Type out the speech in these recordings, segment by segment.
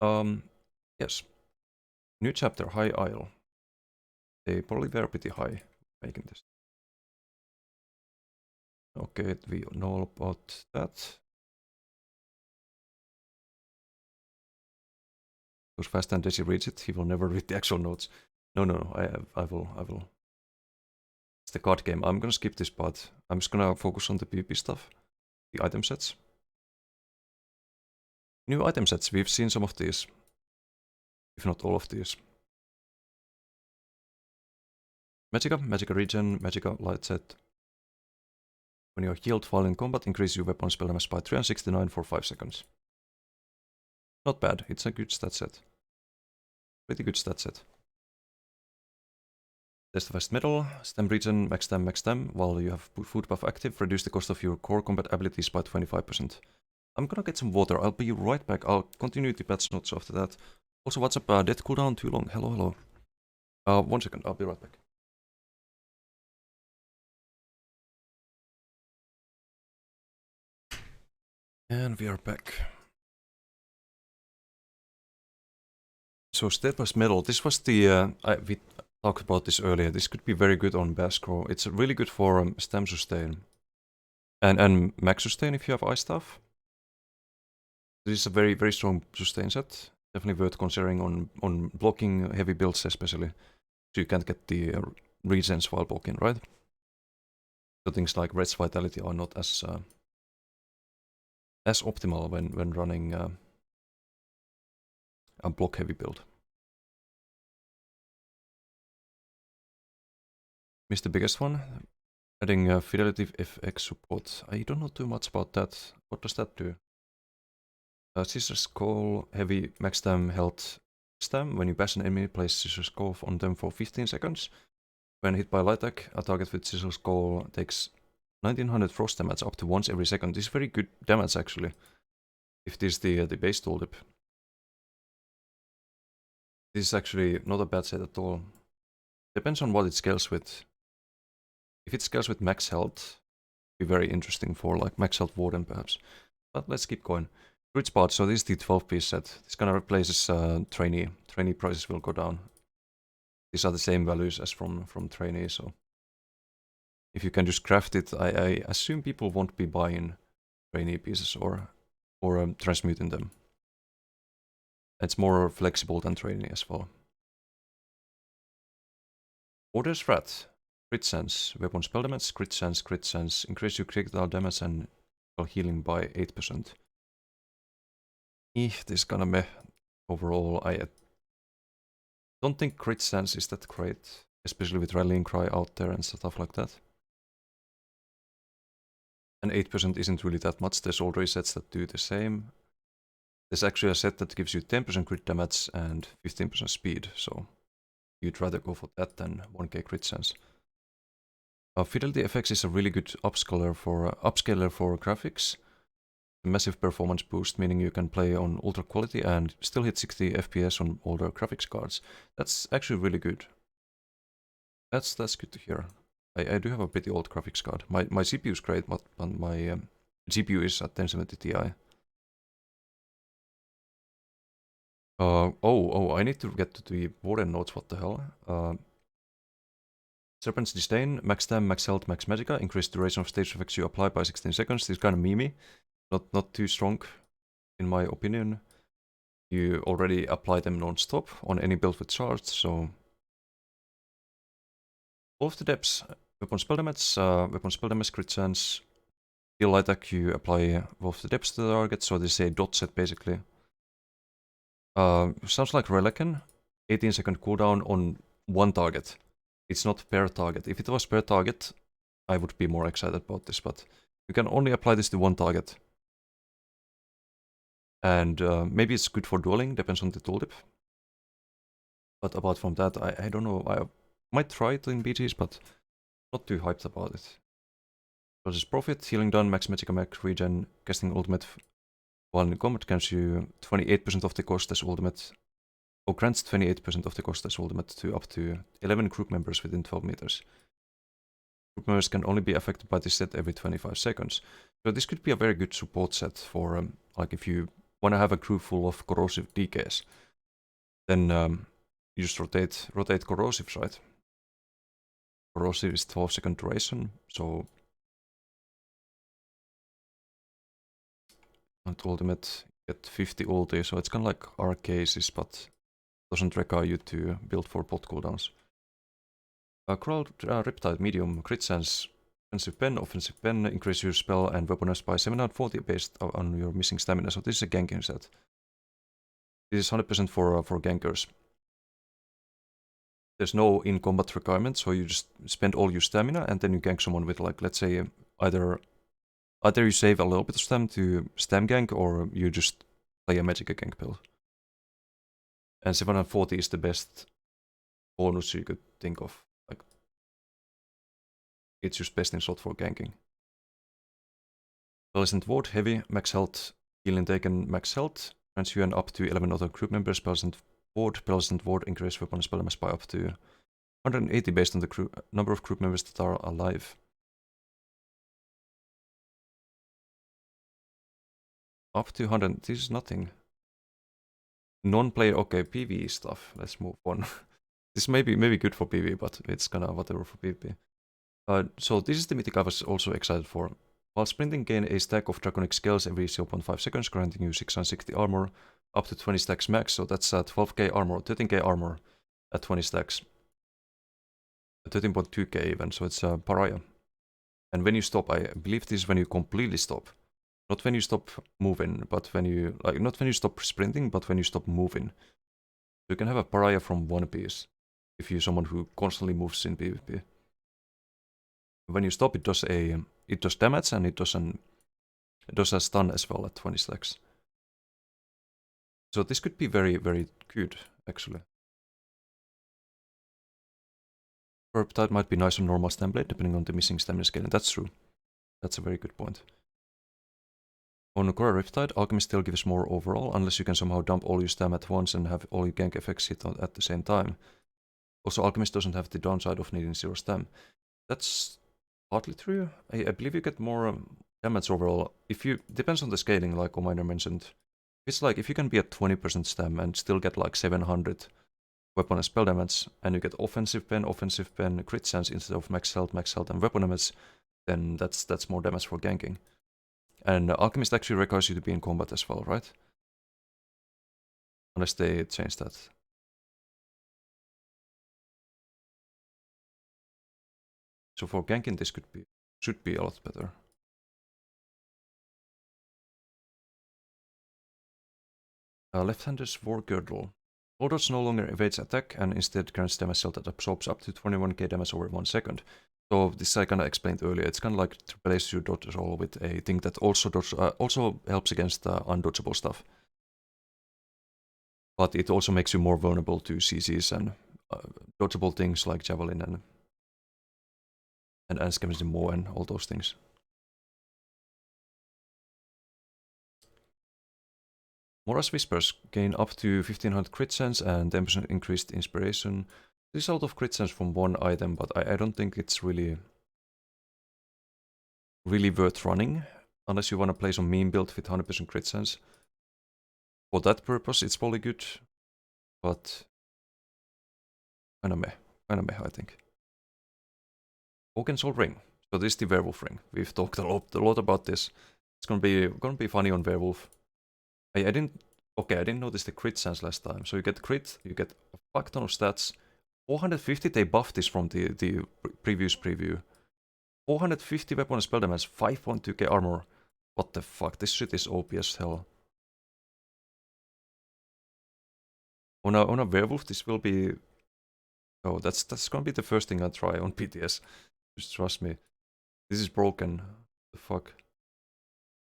Yes. New chapter, High Isle. They probably were pretty high making this. Okay, we know about that. Because fast and Desi reads it, he will never read the actual notes. No, I will. It's the card game. I'm gonna skip this part. I'm just gonna focus on the PvP stuff. The item sets. New item sets, we've seen some of these. If not all of these. Magicka regen, Magicka light set. When you're healed while in combat, increase your weapon spell damage by 369 for 5 seconds. Not bad, it's a good stat set. Pretty good stat set. Test Fast Metal, Stem regen, max stem, while you have food buff active, reduce the cost of your core combat abilities by 25%. I'm gonna get some water, I'll be right back, I'll continue the patch notes after that. Also, what's up, death cooldown too long, hello. 1 second, I'll be right back. And we are back. So Steadfast Metal, this was the, we talked about this earlier, this could be very good on Bascro. It's really good for stem sustain. And max sustain if you have ice staff. This is a very, very strong sustain set. Definitely worth considering on blocking heavy builds especially. So you can't get the regens while blocking, right? So things like Red's Vitality are not as optimal when running a block heavy build. Missed the biggest one. Adding Fidelity FX support. I don't know too much about that. What does that do? Scissor Skull, heavy max stem health stem. When you pass an enemy, place Scissor Skull on them for 15 seconds. When hit by light attack, a target with Scissor Skull takes 1900 frost damage up to once every second. This is very good damage actually. If this is the base tooltip. This is actually not a bad set at all. Depends on what it scales with. If it scales with max health, it'd be very interesting for like max health Warden perhaps. But let's keep going. Grid spot, so this is the 12-piece set. This kind of replaces trainee. Trainee prices will go down. These are the same values as from trainee, so if you can just craft it, I assume people won't be buying trainee pieces or transmuting them. It's more flexible than trainee as well. Order's Rat. Crit sense, weapon spell damage, crit sense, increase your critical damage and healing by 8%. This kind of meh overall. I don't think crit sense is that great, especially with Rallying Cry out there and stuff like that. And 8% isn't really that much. There's already sets that do the same. There's actually a set that gives you 10% crit damage and 15% speed, so you'd rather go for that than 1k crit sense. Fidelity FX is a really good upscaler for graphics. A massive performance boost, meaning you can play on ultra quality and still hit 60 FPS on older graphics cards. That's actually really good. That's good to hear. I do have a pretty old graphics card. My CPU is great, but my GPU is at 1070 Ti. I need to get to the Warden notes, what the hell. Serpent's Disdain, max stem, max health, max magicka, increase duration of stage effects you apply by 16 seconds. This is kind of memey. Not too strong, in my opinion. You already apply them non-stop on any build with shards, so... All of the depths, weapon spell damage, crit chance. Heal light attack, you apply all of the depths to the target, so this is a dot set basically. Sounds like Relican, 18-second cooldown on one target. It's not per target. If it was per target, I would be more excited about this, but you can only apply this to one target. And maybe it's good for dueling, depends on the tooltip. But apart from that, I don't know. I might try it in BGs, but not too hyped about it. Versus Profit, healing done, max magicka, max regen, casting ultimate while in combat grants you 28% of the cost as ultimate. Or grants 28% of the cost as ultimate to up to 11 group members within 12 meters. Group members can only be affected by this set every 25 seconds. So this could be a very good support set for like if you wanna have a crew full of corrosive DKs, then you just rotate corrosives, right? Corrosive is 12-second duration, so at ultimate get 50 ulti, so it's kind of like Arcases, but doesn't require you to build for pot cooldowns. Crowd Riptide medium crit chance, offensive pen, increase your spell and weaponness by 740 based on your missing stamina. So this is a ganking set. This is 100% for gankers. There's no in-combat requirement, so you just spend all your stamina and then you gank someone with, like, let's say, either you save a little bit of stam to stam gank, or you just play a magic gank build. And 740 is the best bonus you could think of. Like, it's just best in slot for ganking. Pearlescent Ward, heavy, max health, healing taken, max health. Grants you and up to 11 other group members. Pearlescent Ward increase weapon spell damage by up to 180 based on the number of group members that are alive. Up to 100, this is nothing. Non-player, okay, PvE stuff, let's move on. This may be good for PvE, but it's kinda whatever for PvP. So this is the mythic I was also excited for. While sprinting, gain a stack of draconic scales every 0.5 seconds, granting you 660 armor, up to 20 stacks max, so that's 12k armor, 13k armor at 20 stacks. 13.2k even, so it's a pariah. And when you stop, I believe this is when you completely stop. Not when you stop moving, but when you, like, not when you stop sprinting, but when you stop moving. So you can have a pariah from one piece, if you're someone who constantly moves in PvP. When you stop, it does damage, and it does a stun as well at 20 stacks. So this could be very, very good, actually. Riptide might be nice on normal stam blade, depending on the missing stamina scaling. That's true. That's a very good point. On Core Riptide, Alchemy still gives more overall, unless you can somehow dump all your stam at once and have all your gank effects hit at the same time. Also, Alchemist doesn't have the downside of needing 0 stam. That's partly true. I believe you get more damage overall. Depends on the scaling, like Ominer mentioned. It's like, if you can be at 20% stam and still get like 700 weapon and spell damage, and you get offensive pen, crit chance instead of max health, and weapon damage, then that's more damage for ganking. And Alchemist actually requires you to be in combat as well, right? Unless they change that. So for ganking, this should be a lot better. Left-hander's War Girdle. Warlords no longer evades attack and instead grants damage dealt that absorbs up to 21k damage over 1 second. So this I kinda explained earlier. It's kinda like to replace your dodge roll with a thing that also helps against undodgeable stuff. But it also makes you more vulnerable to CCs and dodgeable things like Javelin and Scavenging Maw and all those things. Mora's Whispers gain up to 1500 crit chance and 10% increased inspiration. This is out of crit chance from one item, but I don't think it's really worth running, unless you want to play some meme build with 100% crit chance. For that purpose, it's probably good, but kinda meh, I think. Oaken Soul Ring. So this is the werewolf ring. We've talked a lot about this. It's gonna be funny on werewolf. I didn't notice the crit chance last time. So you get crit, you get a fuck ton of stats. 450, they buffed this from the previous preview. 450 weapon and spell damage, 5.2k armor. What the fuck, this shit is OP as hell. On a werewolf, this will be... Oh, that's gonna be the first thing I try on PTS. Just trust me. This is broken. The fuck.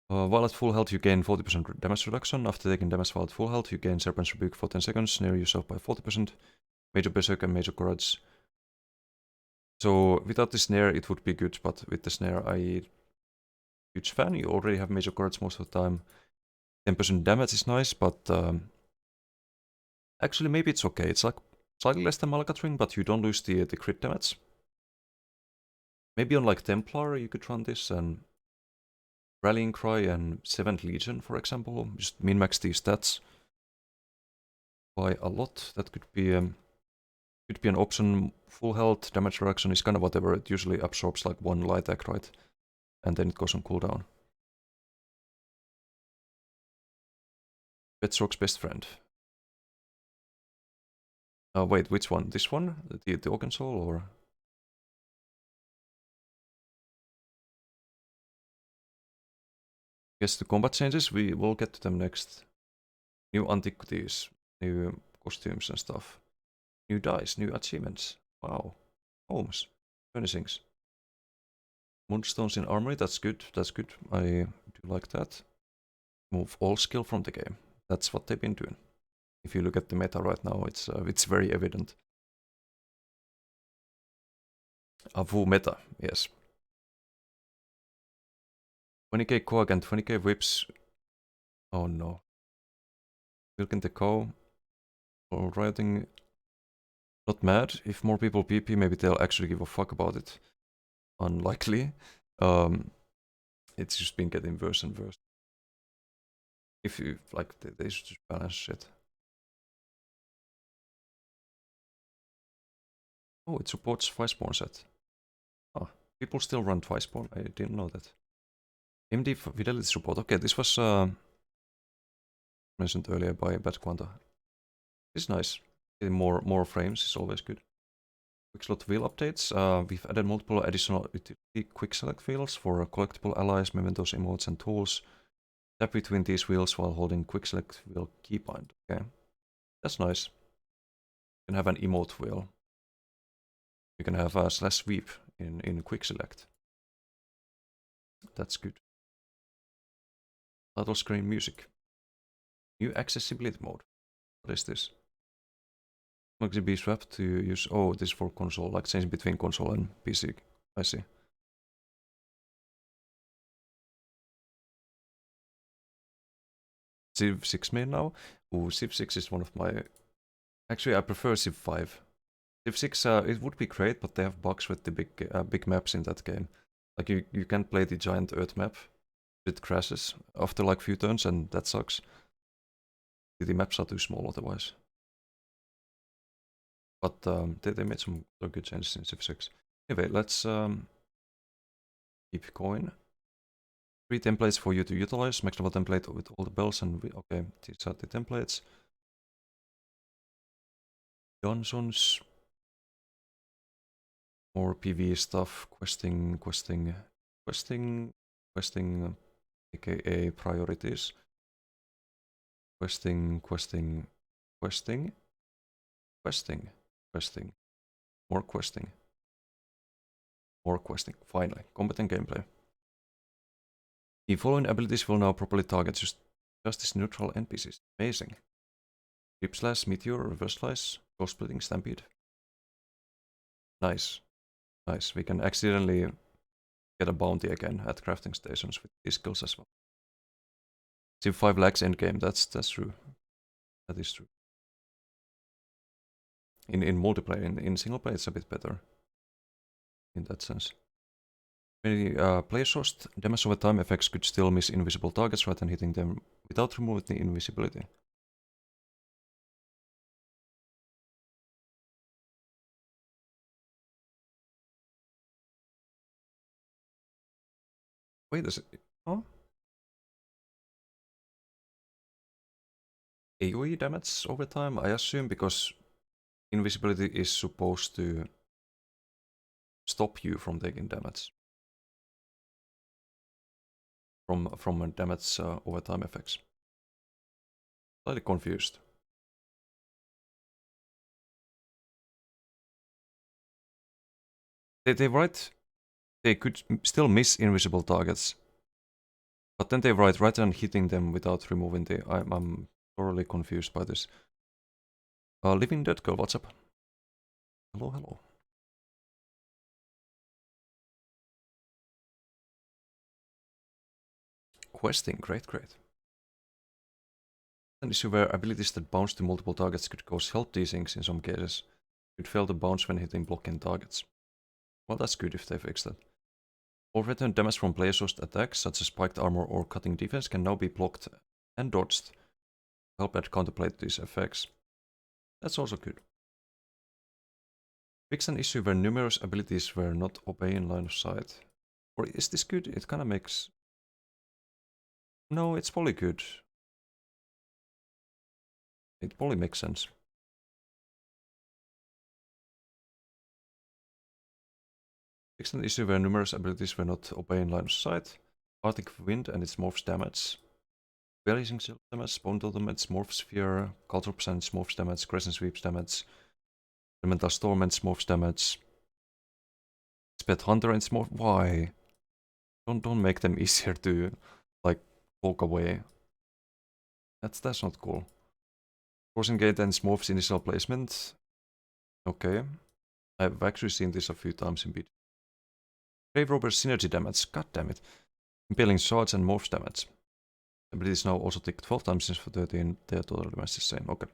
While at full health, you gain 40% damage reduction. After taking damage while at full health, you gain Serpent's Rebuke for 10 seconds, snare yourself by 40%. Major Berserk and Major Courage. So without the snare, it would be good, but with the snare, huge fan. You already have Major Courage most of the time. 10% damage is nice, but actually maybe it's okay. It's like slightly less than Malakat Ring, but you don't lose the crit damage. Maybe on like Templar you could run this, and Rallying Cry and 7th Legion, for example. Just min-max these stats by a lot. That could be an option. Full health, damage reduction is kind of whatever. It usually absorbs like 1 light attack, right? And then it goes on cooldown. Petrock's best friend. Wait, which one? This one? The Organ Soul, or? Guess the combat changes, we will get to them next. New antiquities, new costumes and stuff. New dice, new achievements. Wow. Homes, furnishings. Moonstones in armory, that's good, that's good. I do like that. Move all skill from the game. That's what they've been doing. If you look at the meta right now, it's very evident. Avu meta, yes. 20k Coag and 20k whips. Oh no. Milking the cow. Or rioting. Not mad. If more people PP, maybe they'll actually give a fuck about it. Unlikely. It's just been getting worse and worse. If you like, they should just balance shit. Oh, it supports Twice-Born set. Ah, people still run Twice-Born. I didn't know that. MD Fidelity support. Okay, this was mentioned earlier by Bad Quanta. This is nice. Getting more frames is always good. Quick slot wheel updates. We've added multiple additional quick select wheels for collectible allies, mementos, emotes, and tools. Tap between these wheels while holding quick select wheel keybind. Okay, that's nice. You can have an emote wheel. You can have a slash sweep in quick select. That's good. Title screen music. New accessibility mode. What is this? Can be swapped to use. Oh, this is for console, like changing between console and PC. I see. Civ 6 main now. Ooh, Civ 6 is one of my. Actually, I prefer Civ 5. Civ 6, it would be great, but they have bugs with the big maps in that game. Like you can't play the giant Earth map. It crashes after like few turns, and that sucks. The maps are too small otherwise. But they made some good changes in Civ 6. Anyway, let's keep going. 3 templates for you to utilize. Max level template with all the bells and okay, these are the templates. Dungeons. More PV stuff. Questing, aka priorities. Questing. More questing. Finally, competent gameplay. The following abilities will now properly target justice neutral NPCs. Amazing. Rip Slash, Meteor, Reverse Slice, Ghost Splitting, Stampede. Nice. Nice. We can accidentally get a bounty again at crafting stations with these skills as well. Civ 5 lacks endgame, that's true. That is true. In multiplayer, in single player it's a bit better. In that sense. Many player-sourced damage over time effects could still miss invisible targets rather than hitting them without removing the invisibility. Wait a second. Oh? AoE damage over time, I assume, because invisibility is supposed to stop you from taking damage. From damage over time effects. Slightly confused. They write they could still miss invisible targets, but then they write rather than hitting them without removing the. I'm thoroughly confused by this. Living Dead Girl, what's up? Hello. Questing, great. An issue where abilities that bounce to multiple targets could cause health desyncs in some cases. Could fail to bounce when hitting blocking targets. Well, that's good if they fix that. All return damage from player-sourced attacks, such as spiked armor or cutting defense, can now be blocked and dodged to help add counterplay to these effects. That's also good. Fix an issue where numerous abilities were not obeying line of sight. Or is this good? It kind of makes... No, it's probably good. It probably makes sense. Fix an issue where numerous abilities were not obeying line of sight. Arctic Wind and its morphs damage. Releasing shield damage, Bone Totem, its morph sphere. Cultural percentage morphs damage. Crescent sweeps damage. Elemental Storm and morphs damage. Sped Hunter and morph. Why? Don't make them easier to like walk away. That's not cool. Forcing Gate and morphs initial placement. Okay. I've actually seen this a few times in bit. Grave Robber's synergy damage. God damn it. Impaling Swords and morphs damage. Abilities now also take 12 times since for 13. Their total damage is the same. Okay.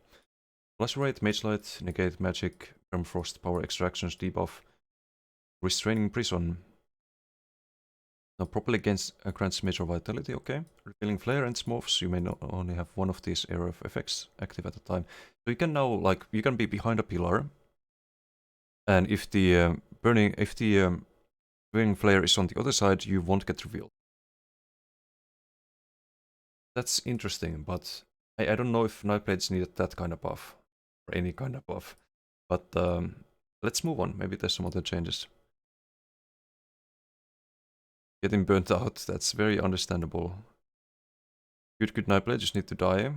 Flash Rate, Mage Light, Negate Magic, Permafrost, Power Extractions, Debuff, Restraining Prison. Now properly grants Major Vitality, okay. Revealing Flare and Morphs, you may only have one of these area of effects active at a time. So you can now, like, you can be behind a pillar, and if the Burning Flare is on the other side, you won't get revealed. That's interesting, but I don't know if Nightblades needed that kind of buff, or any kind of buff. But let's move on, maybe there's some other changes. Getting burnt out, that's very understandable. Good Nightblade, just need to die.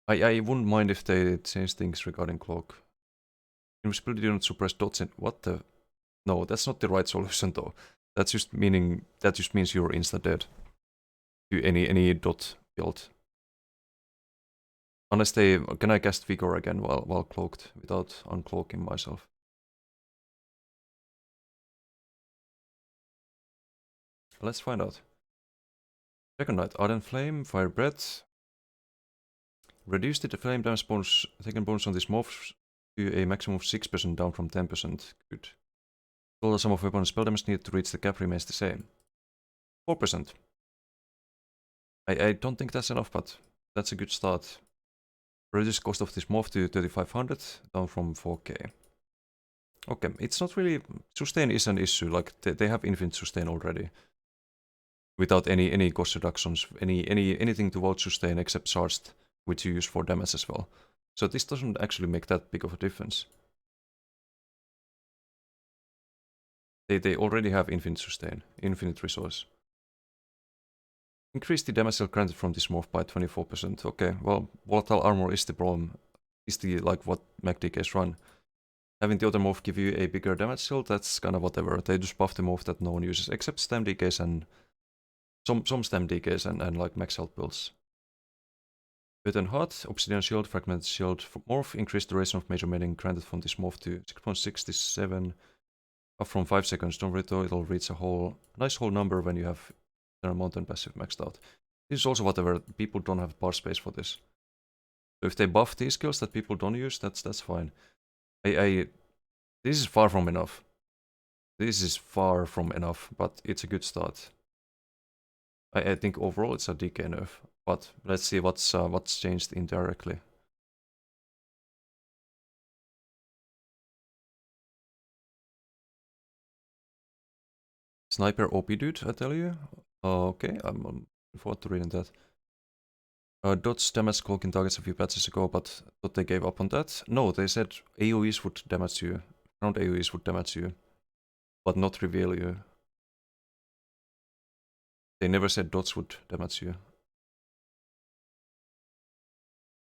I wouldn't mind if they change things regarding cloak. Invisibility do not suppress dots in... What the... No, that's not the right solution though. That just means you're insta dead to any dot build. Unless they... Can I cast Vigor again while cloaked without uncloaking myself? Let's find out. Dragonknight, Ardent Flame, Fire Breath. Reduce the flame damage bonus, taken bonus on this morph to a maximum of 6% down from 10%. Good. Total sum of weapon and spell damage needed to reach the cap remains the same. 4%. I don't think that's enough, but that's a good start. Reduce cost of this morph to 3500, down from 4k. Okay, it's not really... Sustain is an issue, like they have infinite sustain already. Without any cost reductions, anything towards sustain except charged, which you use for damage as well. So this doesn't actually make that big of a difference. They already have infinite sustain, infinite resource. Increase the damage granted from this morph by 24%. Okay, well, volatile armor is the problem. Is the like what MacDKs run. Having the other morph give you a bigger damage shield, that's kind of whatever. They just buff the morph that no one uses, except stem DKs and some stem DKs and like max health builds. Button Hot, Obsidian Shield, Fragmented Shield, morph, increase duration of major melee granted from this morph to 6.67, up from 5 seconds. Don't worry though, it'll reach a nice whole number when you have Eternal Mountain passive maxed out. This is also whatever, people don't have bar space for this. So if they buff these skills that people don't use, that's fine. This is far from enough. This is far from enough, but it's a good start. I think overall it's a DK nerf, but let's see what's changed indirectly. Sniper OP dude, I tell you. Okay, I'm looking forward to reading that. Dots damage cloaking targets a few patches ago, but thought they gave up on that. No, they said AoEs would damage you. Ground AoEs would damage you, but not reveal you. They never said dots would damage you.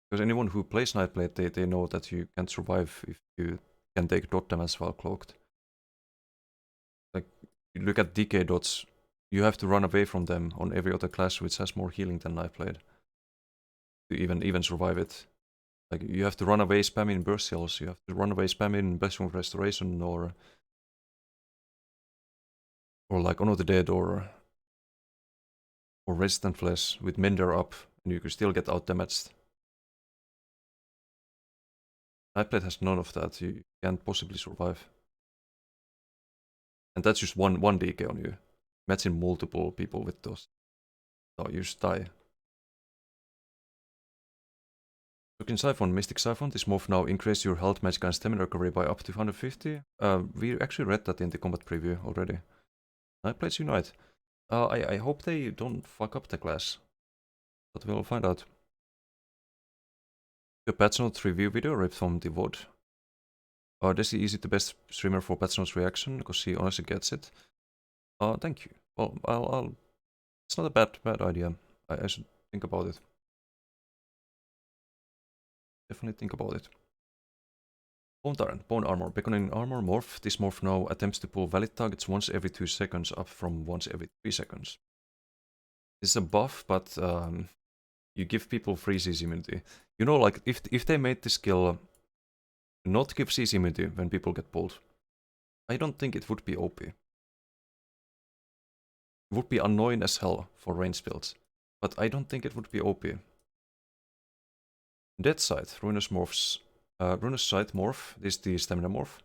Because anyone who plays Nightblade, they know that you can't survive if you can take dot damage while cloaked. Like, you look at DK dots, you have to run away from them on every other class which has more healing than Nightblade. To even survive it. Like, you have to run away spamming burst heals, you have to run away spamming Blessing of Restoration or like Honor the Dead or Resistant Flesh with Mender up, and you can still get out damaged. Nightblade has none of that, you can't possibly survive. And that's just one DK on you. Imagine multiple people with those. So you just die. Looking Siphon, Mystic Siphon, this morph now increase your health, magic, and stamina recovery by up to 150. We actually read that in the combat preview already. I played Unite. I hope they don't fuck up the class. But we'll find out. The patch notes review video ripped from the VOD. Desi is it the best streamer for patch notes reaction because he honestly gets it. Thank you. Well, I'll. It's not a bad idea. I should think about it. Definitely think about it. Bone Tyrant, Bone Armor. Beckoning Armor Morph. This morph now attempts to pull valid targets once every 2 seconds, up from once every 3 seconds. This is a buff, but you give people free CC immunity. You know, like, if they made this skill not give CC immunity when people get pulled, I don't think it would be OP. It would be annoying as hell for range builds, but I don't think it would be OP. Dead Sight, Ruinous Morphs. Ruinous Sight Morph, this is the Stamina Morph.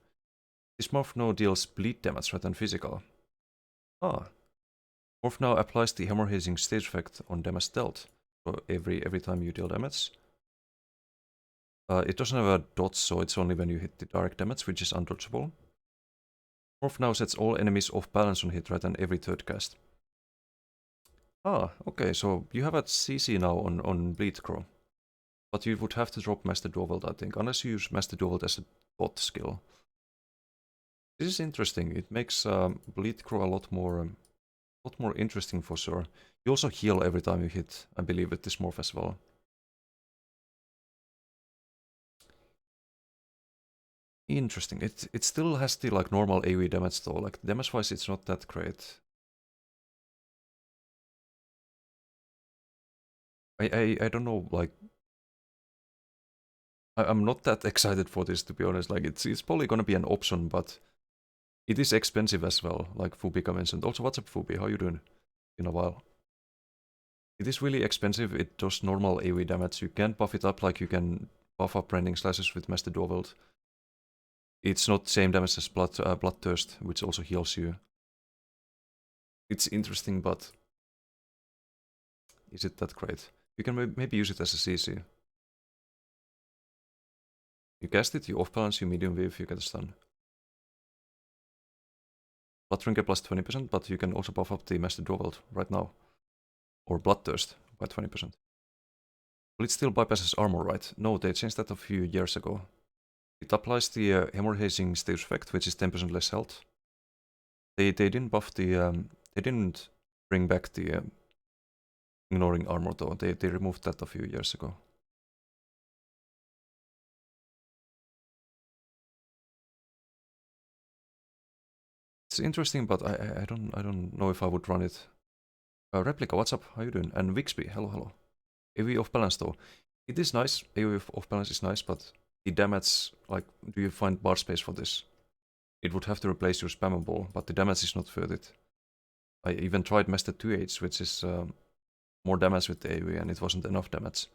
This morph now deals bleed damage rather than physical. Morph now applies the hemorrhaging stage effect on damage dealt. So every time you deal damage. It doesn't have a dot, so it's only when you hit the direct damage, which is undodgeable. Morph now sets all enemies off balance on hit rather than every third cast. Okay, so you have a CC now on Bleed Crow. But you would have to drop Master Dwarvelt, I think, unless you use Master Dwarvelt as a bot skill. This is interesting. It makes Bleed Crow a lot more interesting for sure. You also heal every time you hit, I believe, with this morph as well. Interesting. It still has the like normal AoE damage though. Like damage wise, it's not that great. I don't know. Like I'm not that excited for this, to be honest. Like it's probably gonna be an option, but it is expensive as well. Like Fubika mentioned. Also, what's up, Fubi? How you doing? In a while. It is really expensive. It does normal AoE damage. You can't buff it up like you can buff up Rending Slashes with Master Dwarvelt. It's not same damage as Bloodthirst, which also heals you. It's interesting, but is it that great? You can maybe use it as a CC. You cast it, you off-balance, you medium wave, you get a stun. Blood Trinket plus 20%, but you can also buff up the Master Dwarvelt right now. Or Bloodthirst by 20%. But it still bypasses armor, right? No, they changed that a few years ago. It applies the hemorrhaging stage effect, which is 10% less health. They didn't buff the... they didn't bring back the ignoring armor though. They removed that a few years ago. It's interesting, but I don't know if I would run it. Replica, what's up? How you doing? And Wixby, hello. AoE off balance though. It is nice. AoE off balance is nice, but the damage, like, do you find bar space for this? It would have to replace your spammable, but the damage is not worth it. I even tried Master 2H, which is more damage with the AoE, and it wasn't enough damage.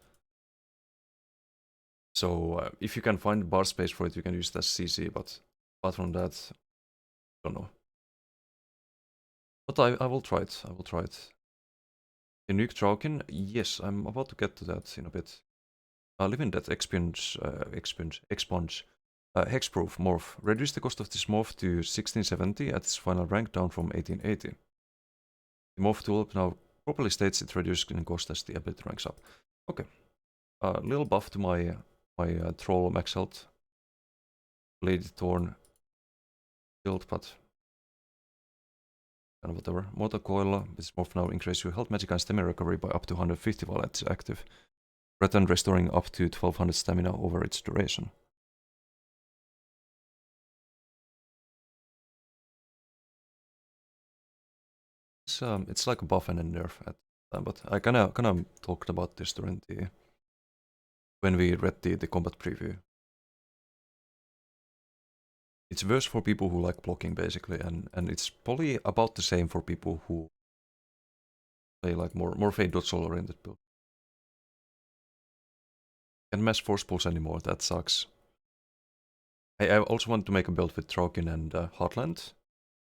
So if you can find bar space for it, you can use it as CC, but apart from that, I don't know. But I will try it. I will try it. A nuke Draukin? Yes, I'm about to get to that in a bit. Living Death Expunge. Hexproof Morph. Reduce the cost of this morph to 1670 at its final rank, down from 1880. The morph tool now properly states it reduces in cost as the ability ranks up. Okay. Little buff to my troll max health. Lady Thorn build, but kind of whatever. Mortal Coil, this morph now increases your health, magic, and stamina recovery by up to 150 while it's active. Return restoring up to 1200 stamina over its duration. It's like a buff and a nerf at the time, but I kinda talked about this during when we read the combat preview. It's worse for people who like blocking basically, and it's probably about the same for people who play like more Fade dodge oriented build. Can't mash force pulls anymore, that sucks. I also want to make a build with Trokin and Heartland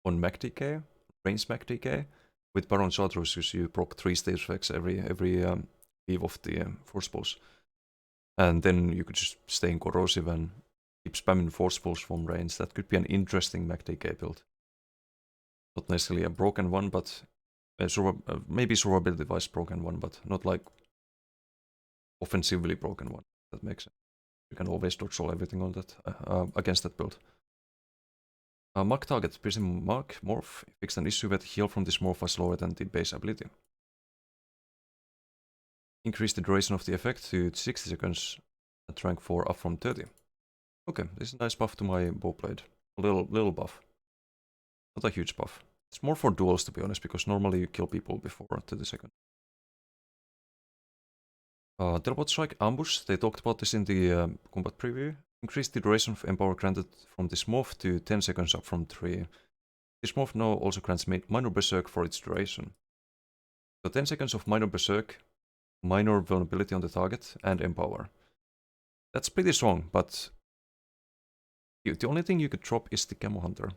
on Mac DK, range Mac DK. With Baron Chartreuse, you proc 3 stage effects every eve of the force pulse. And then you could just stay in corrosive and keep spamming force pulse from range. That could be an interesting Mac DK build. Not necessarily a broken one, but maybe survivability wise broken one, but not like offensively broken one. That makes sense. You can always dodge roll everything on that against that build. Mark target, piercing mark, morph, fixed an issue with heal from this morph was lower than the base ability. Increase the duration of the effect to 60 seconds at rank 4 up from 30. Okay, this is a nice buff to my bowblade. A little buff. Not a huge buff. It's more for duels to be honest, because normally you kill people before 30 seconds. Teleport Strike Ambush, they talked about this in the combat preview. Increase the duration of Empower granted from this morph to 10 seconds up from 3. This morph now also grants Minor Berserk for its duration. So 10 seconds of Minor Berserk, minor vulnerability on the target, and Empower. That's pretty strong, but the only thing you could drop is the Camo Hunter.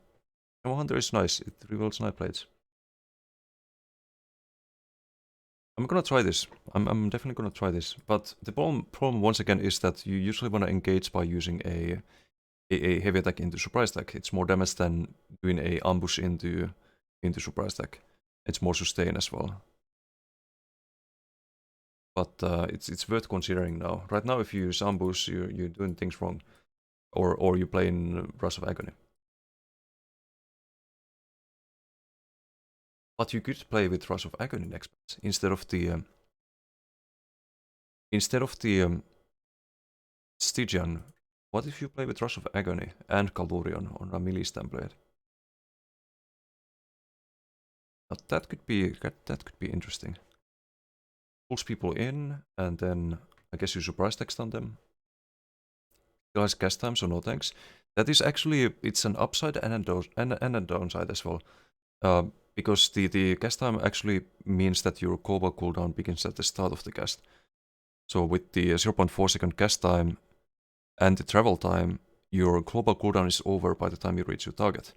Camo Hunter is nice, it reveals Night Blades. I'm gonna try this. I'm definitely gonna try this. But the problem once again is that you usually wanna engage by using a heavy attack into surprise attack. It's more damage than doing a ambush into surprise attack. It's more sustain as well. But it's worth considering now. Right now, if you use ambush, you're doing things wrong, or you play in Rush of Agony. But you could play with Rush of Agony next match instead of the Stygian. What if you play with Rush of Agony and Kaldurion on a melee Stamblade? Now that could be interesting. Pulls people in, and then I guess you surprise text on them. Still has cast time, so no thanks. That is actually, it's an upside and a downside as well. Because the cast time actually means that your global cooldown begins at the start of the cast. So with the 0.4 second cast time and the travel time, your global cooldown is over by the time you reach your target.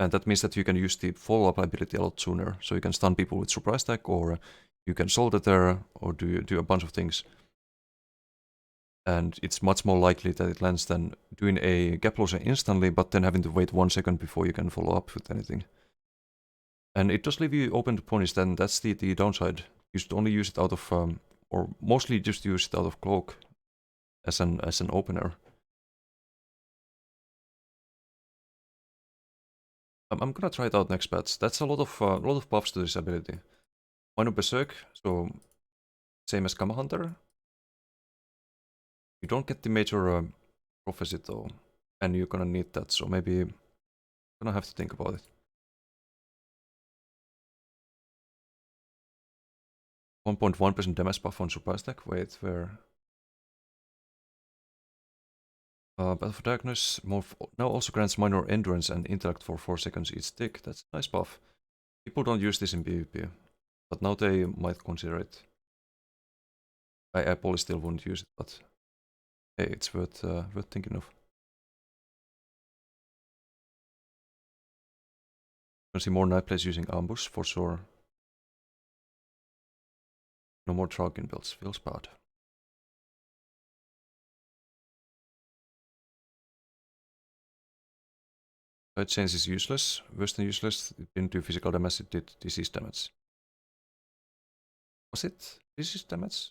And that means that you can use the follow-up ability a lot sooner. So you can stun people with surprise attack, or you can soul deter, or do a bunch of things. And it's much more likely that it lands than doing a gap closer instantly, but then having to wait 1 second before you can follow up with anything. And it does leave you open to punish, then that's the downside. You should only use it out of, or mostly just use it out of cloak as an opener. I'm gonna try it out next patch. That's a lot of buffs to this ability. Minor Berserk, so same as Camo Hunter. You don't get the major prophecy though, and you're gonna need that, so maybe I'm gonna have to think about it. 1.1% damage buff on surprise attack. Wait, where? Battle for Darkness now also grants minor endurance and intellect for 4 seconds each tick. That's a nice buff. People don't use this in PvP, but now they might consider it. I probably still wouldn't use it, but hey, it's worth thinking of. You can see more Night Blades using ambush for sure. No more Dragon builds, feels bad. Side change is useless, worse than useless. It didn't do physical damage, it did disease damage. Was it disease damage?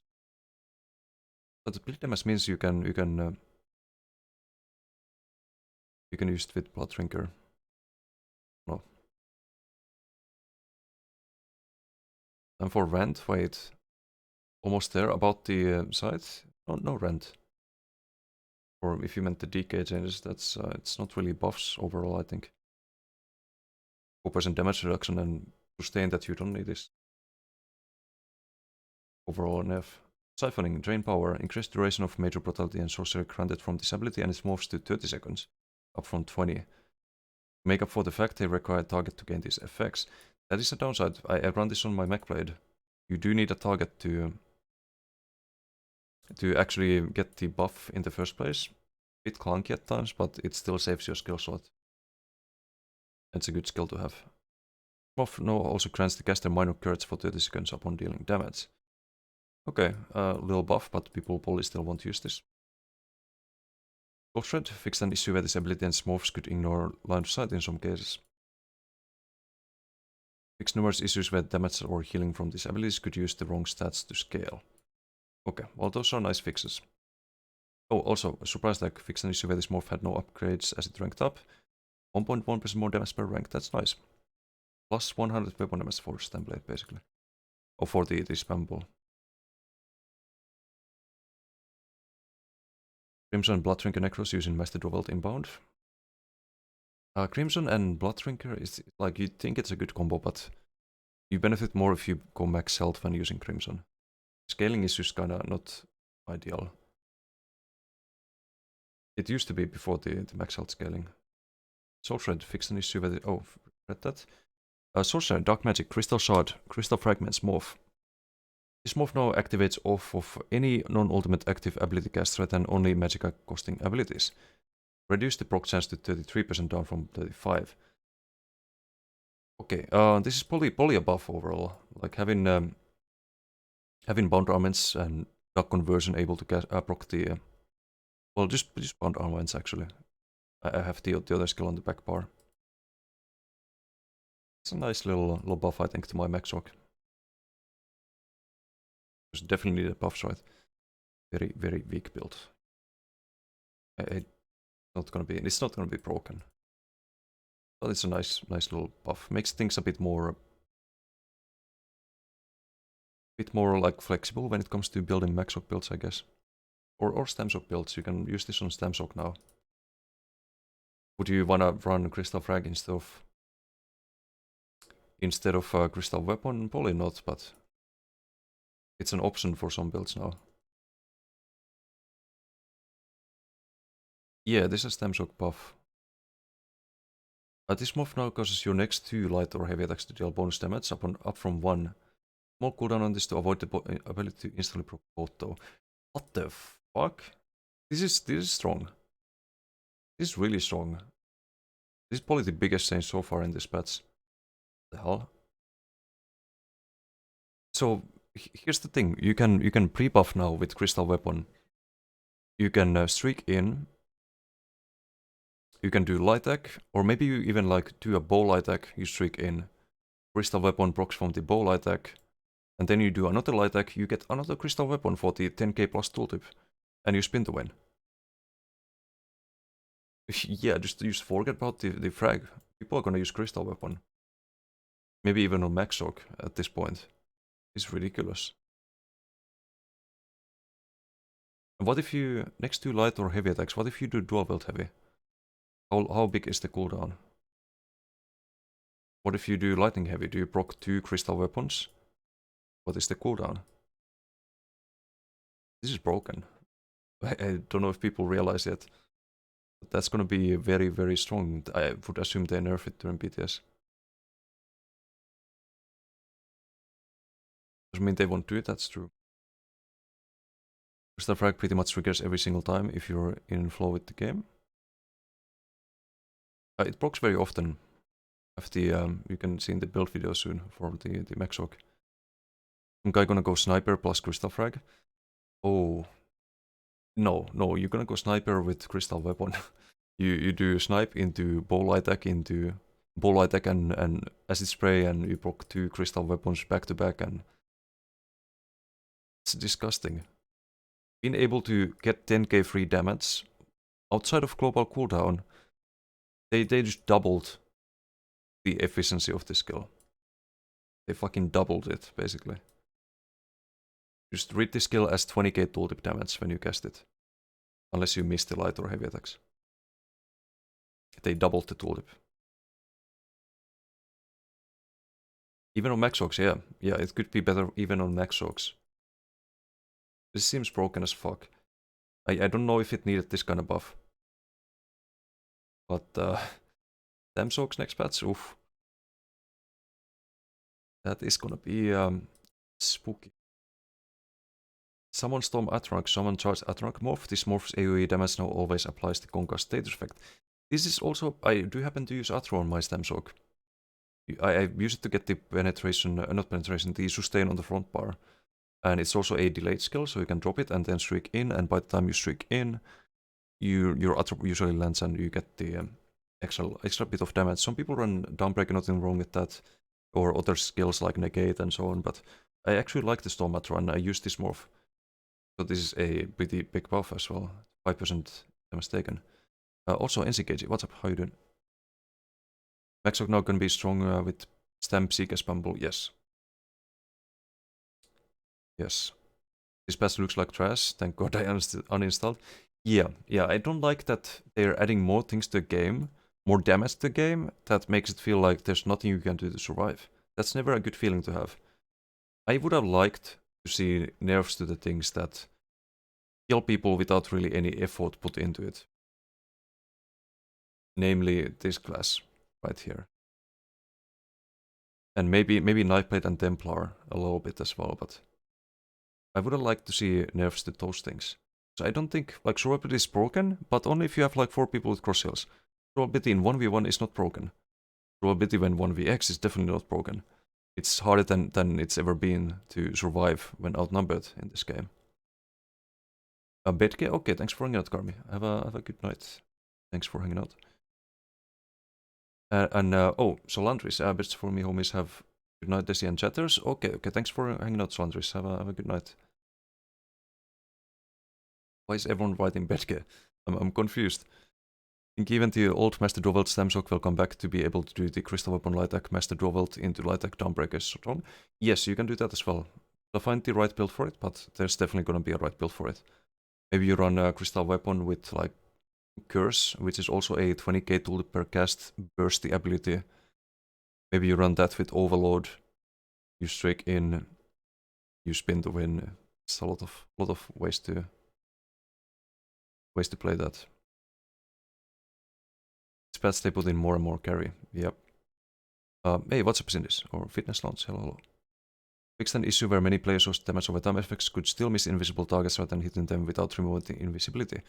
But the bleed damage means you can use it with Blood Drinker. No. Time for Rend, wait. Almost there, about the side? No Rend. Or if you meant the DK changes, that's it's not really buffs overall, I think. 4% damage reduction and sustain that you don't need this. Overall nerf. Siphoning, drain power, increased duration of major brutality and sorcery granted from this ability, and it moves to 30 seconds, up from 20. To make up for the fact they require a target to gain these effects. That is a downside. I run this on my mech blade. You do need a target to actually get the buff in the first place. Bit clunky at times, but it still saves your skill slot. It's a good skill to have. Morph now also grants the caster minor cards for 30 seconds upon dealing damage. Okay, little buff, but people probably still won't use this. Sorcerer fixed an issue where this ability and morphs could ignore line of sight in some cases. Fixed numerous issues where damage or healing from these abilities could use the wrong stats to scale. Okay, well those are nice fixes. Oh, also, surprise tag fixed an issue where this morph had no upgrades as it ranked up. 1.1% more damage per rank, that's nice. Plus 100 weapon damage for Stemblade, basically. Or for the spam ball. Crimson and Bloodrinker Necros using Master Drovelt inbound. Crimson and Bloodrinker is like, you think it's a good combo, but you benefit more if you go max health when using Crimson. Scaling is just kinda not ideal. It used to be before the max health scaling. Sorcerer fixed an issue with it. Oh, read that. Sorcerer, Dark Magic, Crystal Shard, Crystal Fragments, Morph. This morph now activates off of any non-ultimate active ability cast threat and only magicka costing abilities. Reduce the proc chance to 33% down from 35. Okay, this is probably a buff overall. Like having bound armaments and duck conversion able to proc the well, just bound armaments actually. I have the other skill on the back bar. It's a nice little buff, I think, to my max rock. There's definitely the buffs, right? Very, very weak build. It's not gonna be broken. But it's a nice little buff. Makes things a bit more like flexible when it comes to building max rock builds, I guess. Or stem shock builds. You can use this on stem shock now. Would you wanna run Crystal Frag instead of Crystal Weapon? Probably not, but it's an option for some builds now. Yeah, this is stem shock buff. This morph now causes your next 2 light or heavy attacks to deal bonus damage up from 1. Small cooldown on this to avoid the ability to instantly proc auto. What the fuck? This is strong. This is really strong. This is probably the biggest change so far in this patch. What the hell? So here's the thing: you can pre-buff now with Crystal Weapon. You can streak in. You can do light attack, or maybe you even like do a bow light attack. You streak in. Crystal Weapon procs from the bow light attack, and then you do another light attack. You get another Crystal Weapon for the 10k plus tooltip, and you spin to win. Yeah, just forget about the frag. People are gonna use Crystal Weapon. Maybe even on max shock at this point. It's ridiculous. What if you, next to light or heavy attacks, what if you do dual wield heavy? How big is the cooldown? What if you do lightning heavy? Do you proc 2 crystal weapons? What is the cooldown? This is broken. I don't know if people realize yet. But that's gonna be very, very strong. I would assume they nerf it during BTS. Doesn't mean they won't do it, that's true. Crystal Frag pretty much triggers every single time if you're in flow with the game. It procs very often. You can see in the build video soon for the max hook. Some guy gonna go sniper plus Crystal Frag. Oh. No, you're gonna go sniper with Crystal Weapon. you do snipe into bow light attack and acid spray, and you proc 2 Crystal Weapons back to back, and it's disgusting. Being able to get 10k free damage outside of global cooldown, they just doubled the efficiency of the skill. They fucking doubled it, basically. Just read the skill as 20k tooltip damage when you cast it. Unless you miss the light or heavy attacks. They doubled the tooltip. Even on max hogs, yeah. Yeah, it could be better even on max hogs. This seems broken as fuck. I don't know if it needed this kind of buff. But, damn soaks next patch, oof. That is gonna be, spooky. Summon Storm Atronach, summon Charge Atronach morph. This morph's AoE damage now always applies the Conquest status effect. This is also, I do happen to use Athro on my Stem Soak. I use it to get the penetration, not penetration, the sustain on the front bar. And it's also a delayed skill, so you can drop it and then streak in, and by the time you streak in, your Athro usually lands and you get the extra bit of damage. Some people run Dawnbreaker, nothing wrong with that, or other skills like Negate and so on, but I actually like the Storm Athro and I use this morph. So this is a pretty big buff as well, 5% damage taken. Also, NCKG, what's up, how you doing? Maxoc now can be strong with Stamp, Seek, Spamble, yes. Yes. This patch looks like trash, thank god I uninstalled. Yeah, I don't like that they're adding more things to the game, more damage to the game, that makes it feel like there's nothing you can do to survive. That's never a good feeling to have. I would have liked to see nerfs to the things that kill people without really any effort put into it. Namely, this class right here. And maybe Nightblade and Templar a little bit as well, but I would have liked to see nerfs to those things. So I don't think, like, survivability is broken, but only if you have like 4 people with cross heals. Survivability in 1v1 is not broken. Survivability when 1vx is definitely not broken. It's harder than it's ever been to survive when outnumbered in this game. Betke, okay, thanks for hanging out, Carmi. Have a good night. Thanks for hanging out. Oh, Solandris, bets for me homies, have good night, Desi and chatters. Okay, thanks for hanging out, Solandris. Have a good night. Why is everyone writing Betke? I'm confused. I think even the old Master Dovelt Stamsok will come back to be able to do the Crystal Weapon Lightack Master Dovelt into Lightack Dawnbreaker Storm. Yes, you can do that as well. I'll find the right build for it, but there's definitely gonna be a right build for it. Maybe you run a Crystal Weapon with like Curse, which is also a 20k tool per cast, burst the ability. Maybe you run that with Overload. You streak in, you spin to win. It's a lot of ways to play that. It's bad they put in more and more carry. Yep. Hey, what's up, Cindy's? Or Fitness Launch, hello. Fixed an issue where many players whose damage over time effects could still miss invisible targets rather than hitting them without removing the invisibility.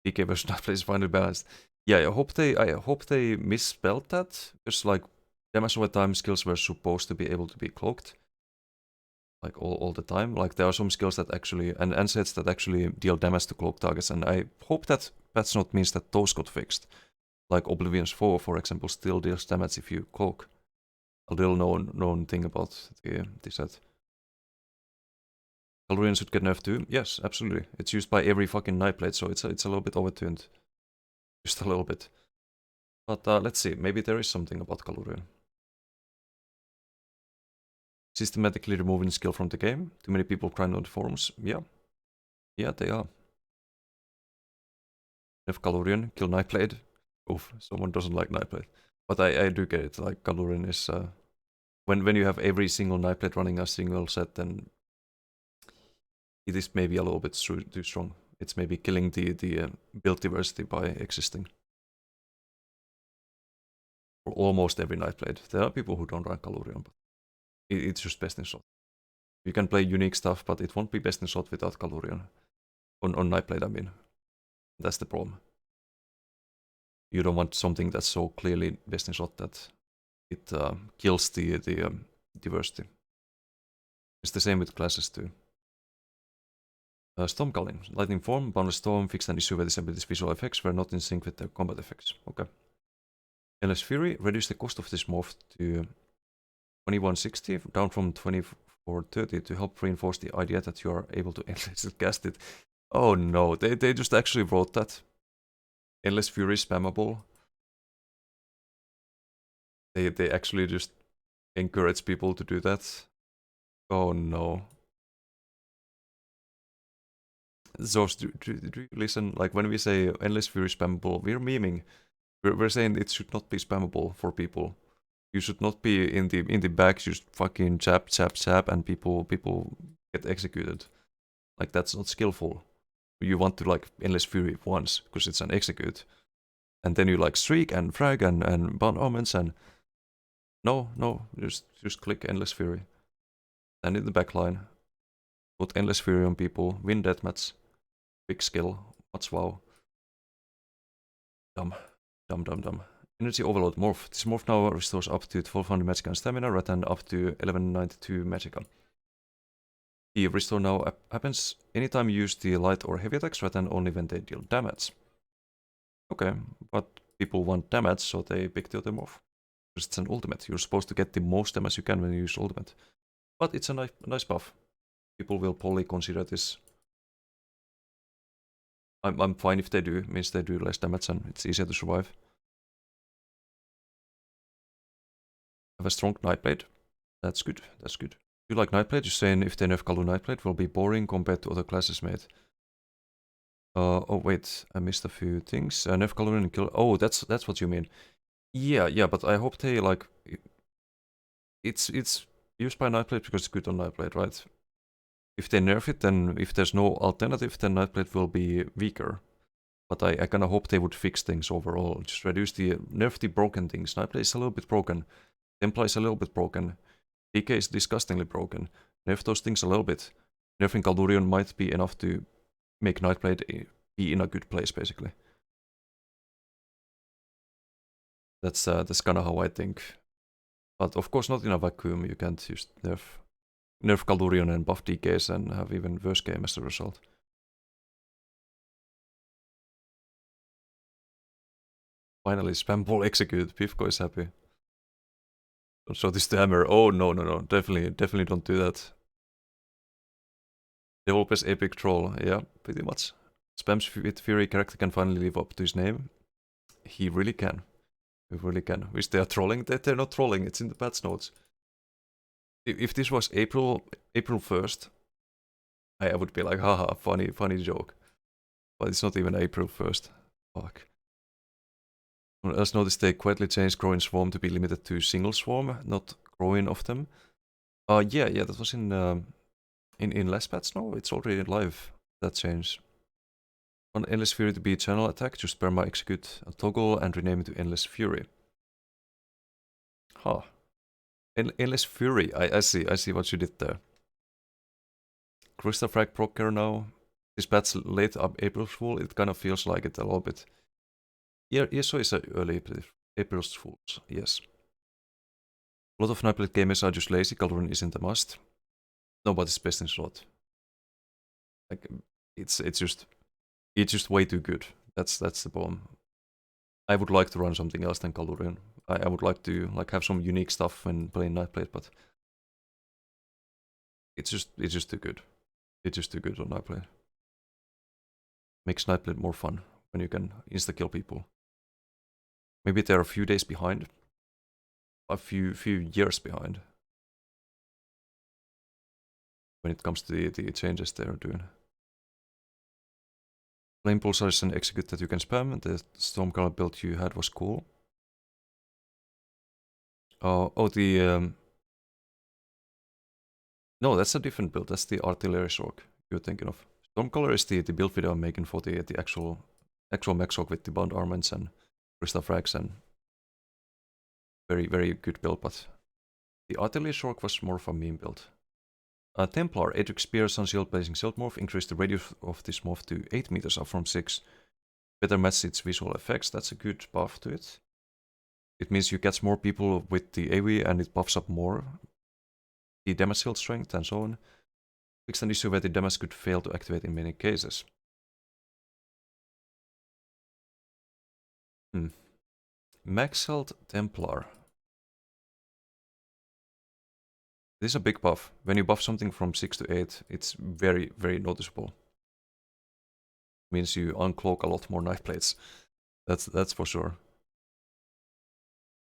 PK versus not play is finally balanced. Yeah, I hope they misspelled that, because like damage over time skills were supposed to be able to be cloaked. Like all the time. Like there are some skills that actually, and sets that actually deal damage to cloak targets, and I hope that patch note means that those got fixed. Like Oblivion's 4, for example, still deals damage if you cloak. A little known thing about the set. Galarian should get nerfed too. Yes, absolutely. It's used by every fucking Nightblade, so it's a little bit overtuned. Just a little bit. But let's see, maybe there is something about Galarian. Systematically removing skill from the game. Too many people crying on the forums. Yeah. Yeah, they are. If Galarian, kill Nightblade. Oof, someone doesn't like Nightblade. But I do get it, like Galarian is... when you have every single Nightblade running a single set, then it is maybe a little bit too strong. It's maybe killing the build diversity by existing. For almost every Nightblade. There are people who don't run Galarian, but it's just best in slot. You can play unique stuff, but it won't be best in slot without Galarian. On Nightblade, I mean. That's the problem. You don't want something that's so clearly best in slot that it kills the diversity. It's the same with classes too. Stormcalling. Lightning Form, Boundless Storm, fixed an issue where this ability's visual effects were not in sync with the combat effects. Okay. Endless Fury, reduce the cost of this morph to 2160, down from 2430 to help reinforce the idea that you are able to endlessly cast it. Oh no, they just actually wrote that. Endless Fury spammable. They actually just encourage people to do that. Oh no. So do you listen, like when we say Endless Fury spammable, we're memeing. We're saying it should not be spammable for people. You should not be in the back just fucking chap, and people get executed. Like that's not skillful. You want to like Endless Fury once, because it's an execute. And then you like streak and frag and burn omens and... No, just click Endless Fury. Stand in the backline. Put Endless Fury on people, win deathmatch. Big skill, what's wow. Dumb. Dumb. Energy Overload Morph. This morph now restores up to 1200 Magicka and Stamina, rather than up to 1192 Magicka. The restore now happens anytime you use the light or heavy attacks, rather than only when they deal damage. Okay, but people want damage, so they pick the other morph. Because it's an ultimate. You're supposed to get the most damage you can when you use ultimate. But it's a nice buff. People will probably consider this. I'm fine if they do. It means they do less damage and it's easier to survive. Have a strong Nightblade. That's good. That's good. You like Nightblade? You're saying if they nerf Kalu Nightblade will be boring compared to other classes, mate. Oh wait, I missed a few things. Nerf Kalu and kill. Oh, that's what you mean. Yeah, but I hope they like. It's used by Nightblade because it's good on Nightblade, right? If they nerf it, then if there's no alternative, then Nightblade will be weaker. But I kinda hope they would fix things overall. Just reduce nerf the broken things. Nightblade is a little bit broken. Templar is a little bit broken. DK is disgustingly broken. Nerf those things a little bit. Nerfing Kaldurion might be enough to make Nightblade be in a good place, basically. That's kinda how I think. But of course not in a vacuum. You can't just nerf Kaldurion and buff DKs and have even worse game as a result. Finally, spam ball execute. Pivko is happy. Don't show this to hammer. Oh no. Definitely don't do that. Developers epic troll. Yeah, pretty much. Spam's with Fury character can finally live up to his name. He really can. He really can. Wish they are trolling. They're not trolling. It's in the patch notes. If this was April 1st, I would be like, haha, funny joke. But it's not even April 1st. Fuck. Someone else noticed they quietly changed growing swarm to be limited to single swarm, not growing of them. Yeah, that was in last patch. No, it's already live. That change. Want Endless Fury to be channel attack, just perma execute a toggle and rename it to Endless Fury. Huh. Endless Fury. I see what you did there. Crystal Frag procer now. This patch late up April Fool. It kind of feels like it a little bit. Yeah, so it's early April's Fools, yes. A lot of Nightblade gamers are just lazy, Kaldurion isn't a must. Nobody's best in slot. Like, it's just way too good. That's the problem. I would like to run something else than Kaldurion. I would like to have some unique stuff when playing Nightblade, but it's just too good. It's just too good on Nightblade. Makes Nightblade more fun when you can insta-kill people. Maybe they're a few days behind. A few years behind. When it comes to the changes they're doing. Flame Pulsar is an execute that you can spam. The Stormcaller build you had was cool. No, that's a different build. That's the Artillery Sork you're thinking of. Stormcaller is the build video I'm making for the actual mech Sork with the bound armaments and crystal frags and very good build, but the Artillery Sork was more of a meme build. Templar, Atrix Spear, Sun Shield, Blazing Shield morph, increased the radius of this morph to 8 meters up from 6. Better match its visual effects, that's a good buff to it. It means you catch more people with the AoE and it buffs up more the damage shield strength and so on. Fixed an issue where the damage could fail to activate in many cases. Max Health Templar. This is a big buff. When you buff something from 6 to 8, it's very noticeable. Means you uncloak a lot more knife plates. That's for sure.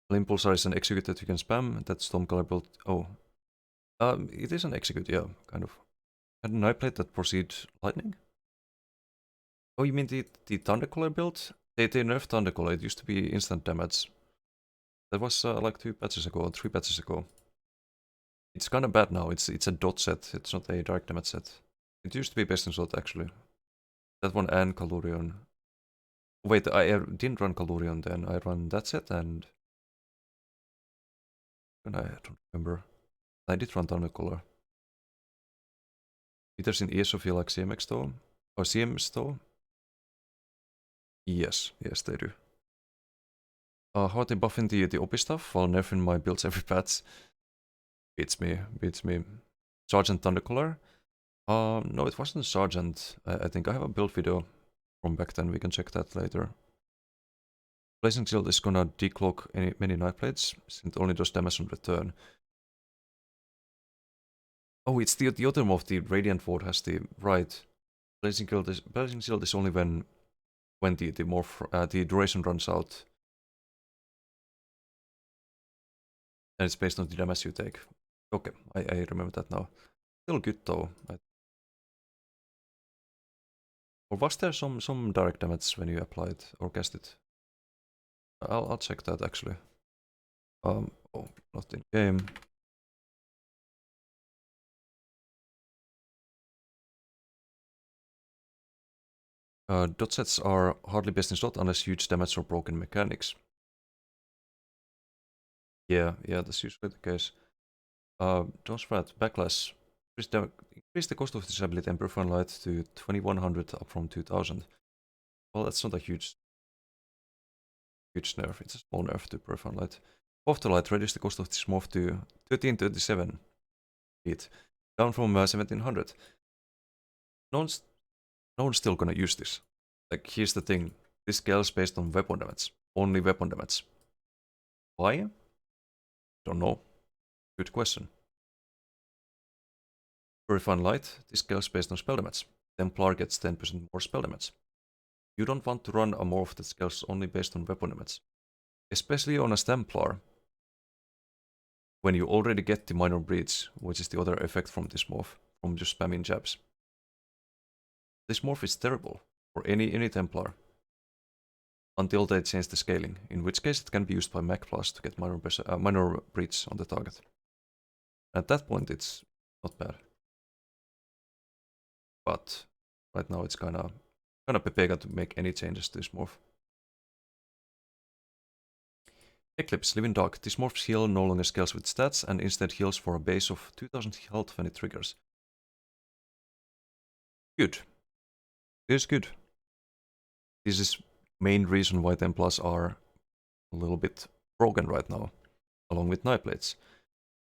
Flame Pulsar is an execute that you can spam. That Stormcaller build. Oh. It is an execute, yeah, kind of. And a knife plate that proceeds lightning? Oh, you mean the Thundercaller build? They nerfed Thundercaller. It used to be instant damage. That was like 2 patches ago, or 3 patches ago. It's kind of bad now. It's a dot set. It's not a direct damage set. It used to be best in slot actually. That one and Kaldurion. Wait, I didn't run Kaldurion then. I ran that set and I don't remember. I did run Thundercaller. Leaders in ESO feel like CMX though? Or CMS though? Yes, they do. How are they buffing the OP stuff while nerfing my builds every patch? Beats me, beats me. Sergeant Thundercaller? No, it wasn't Sergeant. I think I have a build video from back then, we can check that later. Blazing Shield is gonna decloak many Night Blades, since it only does damage on return. Oh, it's the other morph, the Radiant Ward has the right. Blazing Shield is only when the morph the duration runs out. And it's based on the damage you take. Okay, I remember that now. Still good though. Or was there some direct damage when you applied or cast it? I'll check that actually. Oh, not in game. Dot sets are hardly best in slot unless huge damage or broken mechanics. Yeah, that's usually the case. Don't spread backlash. Increase the cost of this ability and Profound Light to 2100 up from 2000. Well, that's not a huge nerf. It's a small nerf to Profound Light. After Light, reduce the cost of this morph to 1337 feet, down from 1700. No one's still gonna use this. Like, here's the thing. This scales based on weapon damage. Only weapon damage. Why? Don't know. Good question. Purifying Light, this scales based on spell damage. Templar gets 10% more spell damage. You don't want to run a morph that scales only based on weapon damage. Especially on a Templar, when you already get the minor breach, which is the other effect from this morph, from just spamming jabs. This morph is terrible for any Templar, until they change the scaling, in which case it can be used by Mech Plus to get minor breach on the target. At that point it's not bad. But right now it's kinda pepega to make any changes to this morph. Eclipse, Living Dark. This morph's heal no longer scales with stats and instead heals for a base of 2000 health when it triggers. Good. This is good. This is main reason why Templars are a little bit broken right now, along with Nightblades.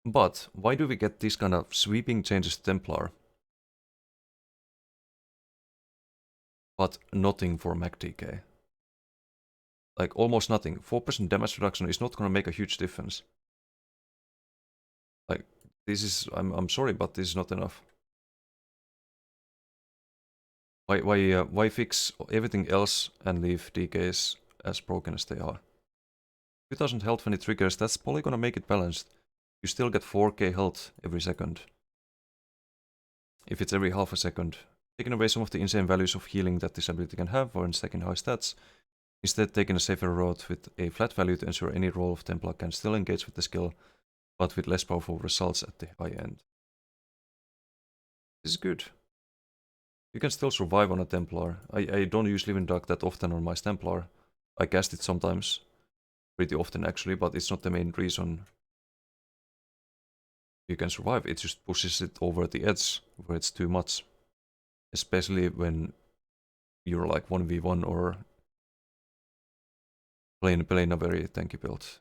But why do we get these kind of sweeping changes to Templar, but nothing for Mech DK? Like, almost nothing. 4% damage reduction is not gonna make a huge difference. Like, this is... I'm sorry, but this is not enough. Why fix everything else and leave DKs as broken as they are? 2000 health when it triggers, that's probably gonna make it balanced. You still get 4k health every second. If it's every half a second. Taking away some of the insane values of healing that this ability can have when stacking high stats. Instead, taking a safer route with a flat value to ensure any role of Templar can still engage with the skill, but with less powerful results at the high end. This is good. You can still survive on a Templar. I don't use Living Dark that often on my Templar. I cast it sometimes. Pretty often actually, but it's not the main reason you can survive. It just pushes it over the edge where it's too much. Especially when you're like 1v1 or playing a very tanky build.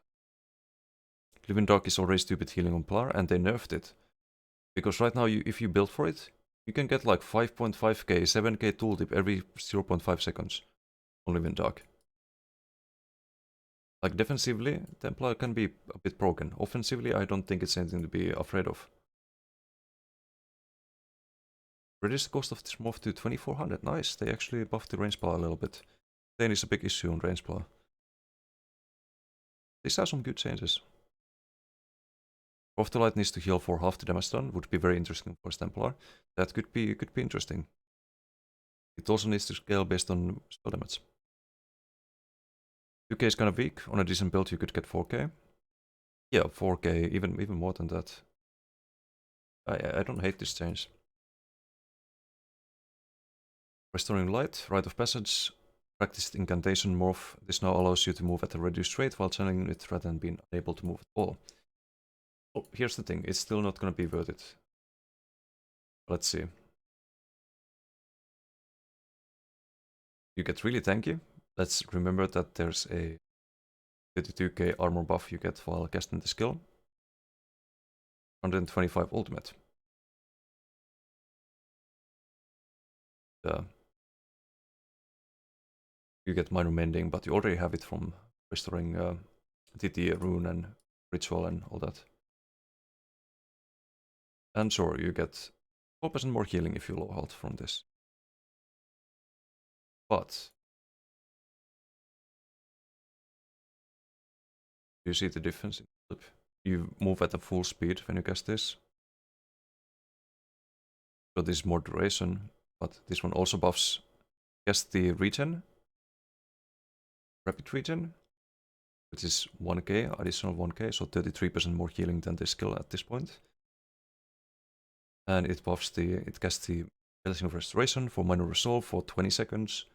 Living Dark is already stupid healing on Plar, and they nerfed it. Because right now, if you build for it, you can get like 5.5k, 7k tooltip every 0.5 seconds on Living Dark. Like, defensively, Templar can be a bit broken. Offensively, I don't think it's anything to be afraid of. Reduce the cost of this morph to 2400. Nice, they actually buffed the range power a little bit. Then is a big issue on range power. These are some good changes. Afterlight needs to heal for half the damage done, would be very interesting for Templar. That could be interesting. It also needs to scale based on spell damage. 2k is kind of weak. On a decent build you could get 4k. Yeah, 4k, even more than that. I don't hate this change. Restoring Light, Rite of Passage. Practiced incantation morph. This now allows you to move at a reduced rate while channeling it rather than being unable to move at all. Oh, here's the thing, it's still not gonna be worth it. Let's see. You get really tanky. Let's remember that there's a 32k armor buff you get while casting the skill. 125 ultimate. You get minor mending, but you already have it from restoring TT, rune, and ritual, and all that. And sure, you get 4% more healing if you low health from this. But you see the difference? You move at a full speed when you cast this. So this is more duration, but this one also buffs cast the regen, rapid regen, which is 1k, additional 1k, so 33% more healing than this skill at this point. And it buffs it casts the Blessing of Restoration for minor resolve for 20 seconds,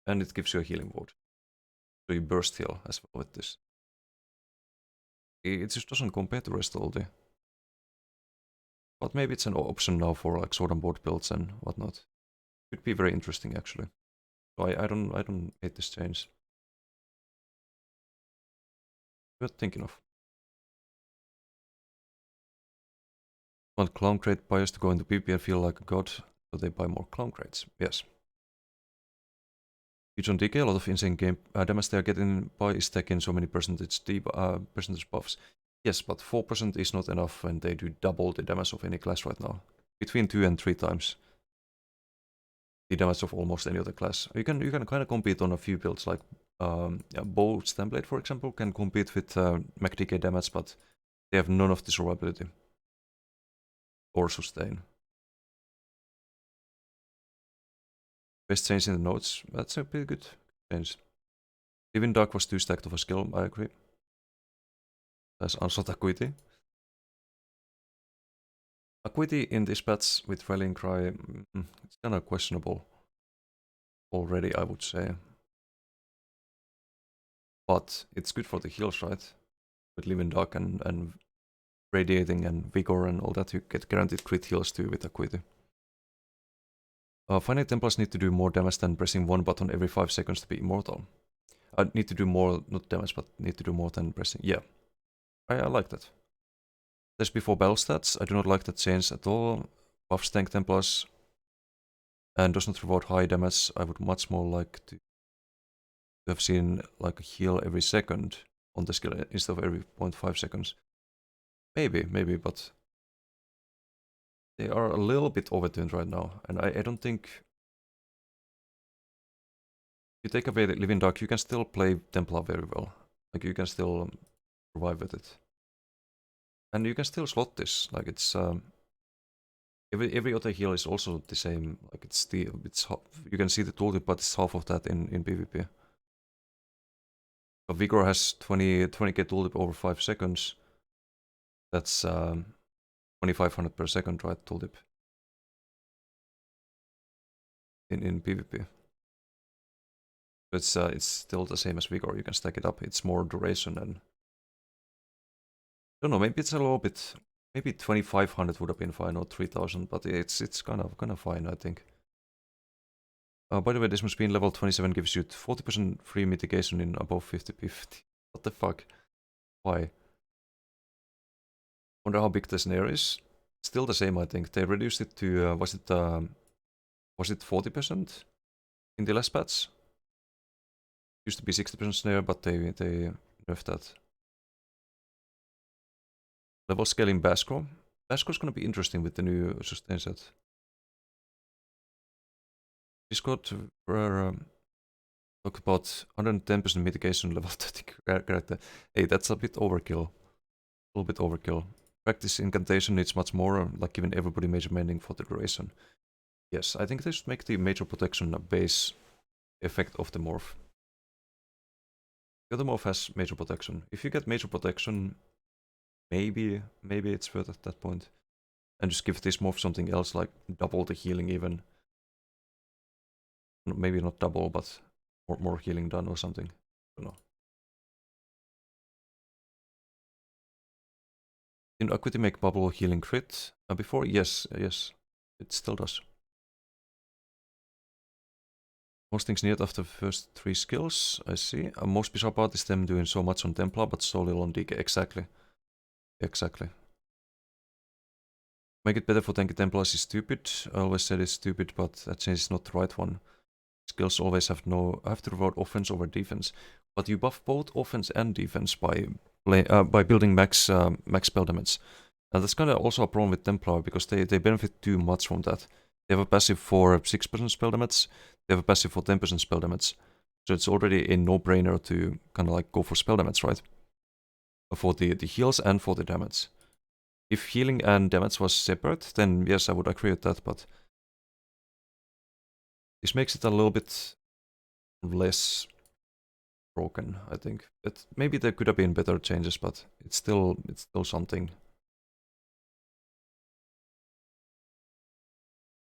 and it gives you a healing ward. So you burst heal as well with this. It just doesn't compare to rest ulti. But maybe it's an option now for like sword and board builds and whatnot. Could be very interesting actually. So I don't hate this change. Worth thinking of. Want clown crate buyers to go into PvP and feel like a god, so they buy more clown crates. Yes. Huge on DK, a lot of insane game damage they are getting by is taking so many percentage buffs. Yes, but 4% is not enough when they do double the damage of any class right now. Between 2 and 3 times the damage of almost any other class. You can kind of compete on a few builds, like Bow Stamblade, for example, can compete with Mac DK damage, but they have none of the survivability or sustain. Best change in the notes, that's a pretty good change. Even Dark was too stacked of a skill, I agree. That's also Acuity. Acuity in this patch with Rallying Cry, it's kind of questionable already, I would say. But it's good for the heals, right? With Living Dark and Radiating and Vigor and all that, you get guaranteed crit heals too with Acuity. Finite Templars need to do more damage than pressing one button every 5 seconds to be immortal. Need to do more, not damage, but need to do more than pressing. Yeah, I like that. That's before battle stats. I do not like that change at all. Buffs tank Templars and does not reward high damage. I would much more like to have seen like a heal every second on the skill instead of every 0.5 seconds. Maybe, but they are a little bit overtuned right now, and I don't think if you take away the Living Dark, you can still play Templar very well. Like you can still survive with it, and you can still slot this. Like it's every other heal is also the same. Like it's you can see the tooltip, but it's half of that in PvP. So Vigor has 20k tooltip over 5 seconds. That's 2500 per second, right? Tooltip in PvP. But it's still the same as Vigor. You can stack it up. It's more duration and I don't know. Maybe it's a little bit. Maybe 2500 would have been fine, or 3000, but it's kind of fine, I think. By the way, this must be in level 27 gives you 40% free mitigation in above 50/50. What the fuck? Why? Wonder how big the snare is. Still the same, I think. They reduced it to was it 40% in the last patch? Used to be 60% snare, but they nerfed that. Level scaling Basco. Basco's gonna be interesting with the new sustain set. Discord talk about 110% mitigation level 30 character. Hey, that's a bit overkill. A little bit overkill. Practice incantation needs much more, like giving everybody major mending for the duration. Yes, I think they should make the major protection a base effect of the morph. The other morph has major protection. If you get major protection, maybe it's worth at that point. And just give this morph something else, like double the healing even. Maybe not double, but more healing done or something. I don't know. Did Acuity make bubble healing crit before? Yes, it still does. Most things needed after the first 3 skills, I see. Most bizarre part is them doing so much on Templar, but so little on DK. Exactly. Exactly. Make it better for tanky Templars is stupid. I always said it's stupid, but that change is not the right one. Skills always have to reward offense over defense. But you buff both offense and defense by building max spell damage. And that's kind of also a problem with Templar, because they benefit too much from that. They have a passive for 6% spell damage, they have a passive for 10% spell damage. So it's already a no-brainer to kind of like go for spell damage, right? For the heals and for the damage. If healing and damage was separate, then yes, I would agree with that, but this makes it a little bit less broken, I think. Maybe there could have been better changes, but it's still something.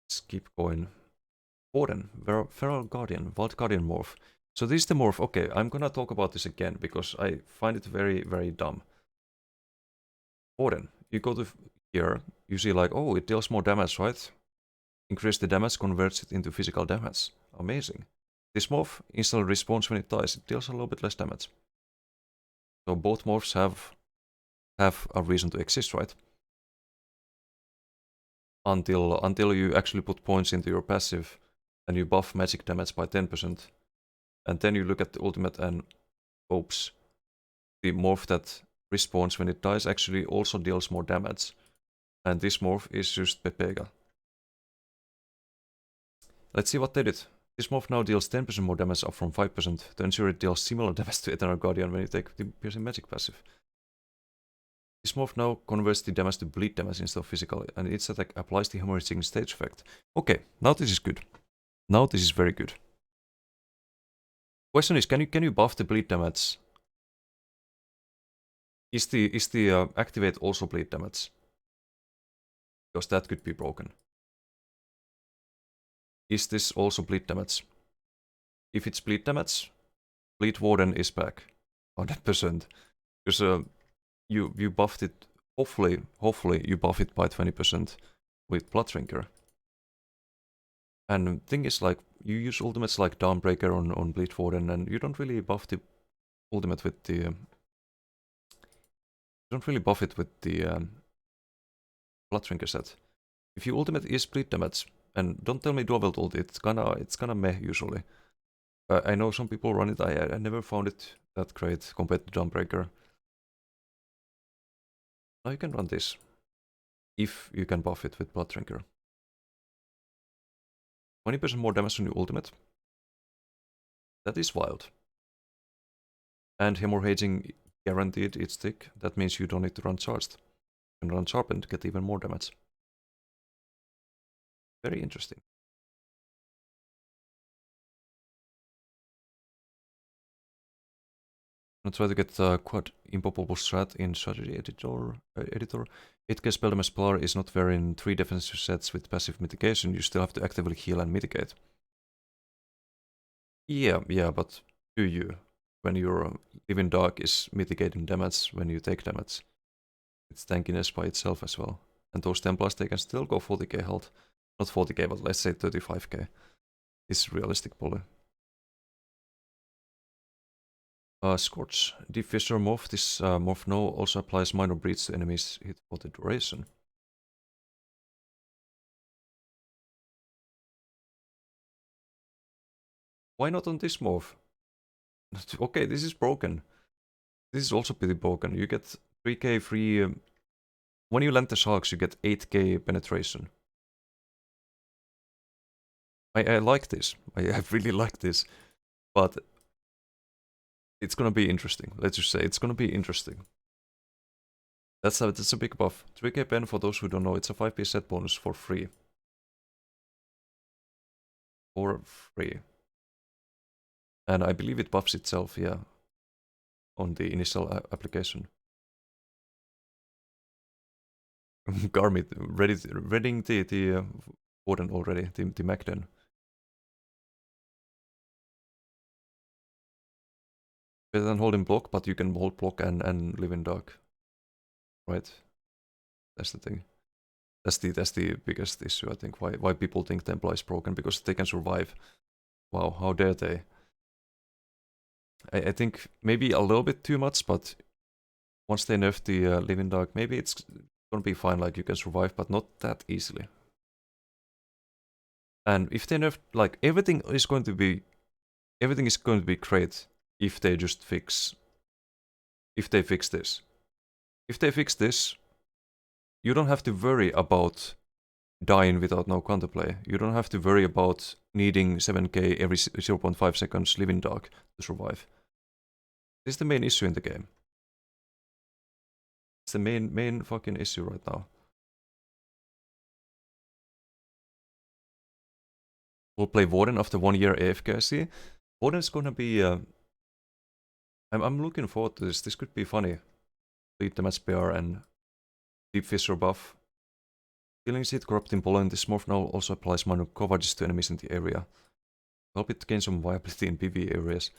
Let's keep going. Warden, Feral Guardian, Vault Guardian morph. So this is the morph. Okay, I'm gonna talk about this again because I find it very, very dumb. Warden, you go to here, you see like, oh, it deals more damage, right? Increase the damage, converts it into physical damage. Amazing. This morph instantly respawns when it dies. It deals a little bit less damage. So both morphs have a reason to exist, right? Until you actually put points into your passive and you buff magic damage by 10%. And then you look at the ultimate and oops. The morph that respawns when it dies actually also deals more damage. And this morph is just Pepega. Let's see what they did. This morph now deals 10% more damage up from 5% to ensure it deals similar damage to Eternal Guardian when you take the piercing magic passive. This morph now converts the damage to bleed damage instead of physical, and its attack applies the hemorrhaging stage effect. Okay, now this is good. Now this is very good. Question is, can you buff the bleed damage? Is the activate also bleed damage? Because that could be broken. Is this also bleed damage? If it's bleed damage, Bleed Warden is back. 100%. Because you buffed it, hopefully you buff it by 20% with Blood Drinker. And the thing is, like, you use ultimates like Dawnbreaker on Bleed Warden, and you don't really buff the ultimate with the... you don't really buff it with the Blood Drinker set. If your ultimate is bleed damage, and don't tell me dual wield ult, it's kinda meh usually. I know some people run it, I never found it that great compared to Dawnbreaker. Now you can run this, if you can buff it with Blood Drinker. 20% more damage on your ultimate. That is wild. And hemorrhaging guaranteed it's thick, that means you don't need to run charged. You can run sharpened, get even more damage. Very interesting. I'm gonna try to get quad impossible strat in strategy editor. 8k spell damage Polar is not fair in 3 defensive sets with passive mitigation. You still have to actively heal and mitigate. Yeah, but do you? When your Living Dark is mitigating damage when you take damage. It's tankiness by itself as well. And those Templars, they can still go 40k health. Not 40k, but let's say 35k. It's realistic poly. Scorch. Deep Fissure morph. This morph now also applies minor bleeds to enemies hit for the duration. Why not on this morph? Okay, this is broken. This is also pretty broken. You get 3k free... when you land the sharks, you get 8k penetration. I like this. I really like this. But it's gonna be interesting. Let's just say it's gonna be interesting. That's a big buff. 3k pen, for those who don't know, it's a 5p set bonus for free. For free. And I believe it buffs itself, yeah, on the initial application. Garmit, reading the Warden already, the Magden. Better than holding block, but you can hold block and live in dark. Right? That's the thing. That's the biggest issue, I think, why people think Templar is broken, because they can survive. Wow, how dare they? I think maybe a little bit too much, but once they nerf the Living Dog, maybe it's gonna be fine, like you can survive, but not that easily. And if they nerf, like everything is going to be great if they just fix this. If they fix this, you don't have to worry about dying without no counterplay. You don't have to worry about needing 7k every 0.5 seconds Living Dog to survive. This is the main issue in the game. It's the main fucking issue right now. We'll play Warden after 1 year AFK, I see. Warden is gonna be... I'm looking forward to this. This could be funny. Lead the match PR and Deep Fissure buff. Killing Seed, Corrupting Pollen. This morph now also applies minor coverage to enemies in the area. Help it gain some viability in PvE areas.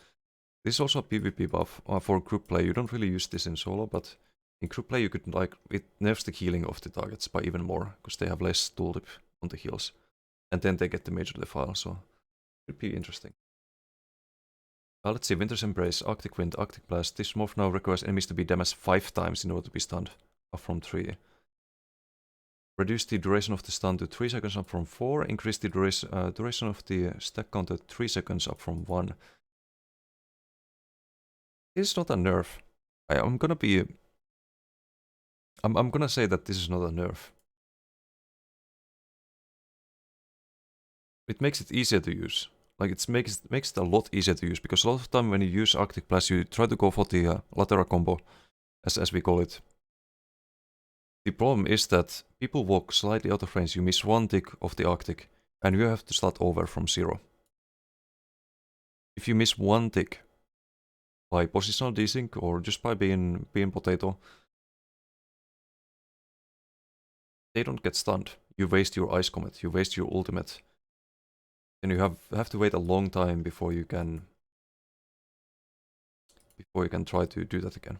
This is also a PvP buff for group play. You don't really use this in solo, but in group play you could, like, it nerfs the healing of the targets by even more, because they have less tooltip on the heals. And then they get the major defile, so it could be interesting. Let's see, Winter's Embrace, Arctic Wind, Arctic Blast. This morph now requires enemies to be damaged 5 times in order to be stunned, up from 3. Reduce the duration of the stun to 3 seconds up from 4. Increase the duration of the stack count to 3 seconds up from 1. This is not a nerf. I'm gonna be... I'm gonna say that this is not a nerf. It makes it easier to use. Like, it makes it a lot easier to use, because a lot of time when you use Arctic Blast, you try to go for the lateral combo, as we call it. The problem is that people walk slightly out of range, you miss 1 tick of the Arctic, and you have to start over from 0. If you miss 1 tick by positional desync or just by being potato, they don't get stunned. You waste your Ice Comet, you waste your ultimate. And you have to wait a long time before you can try to do that again.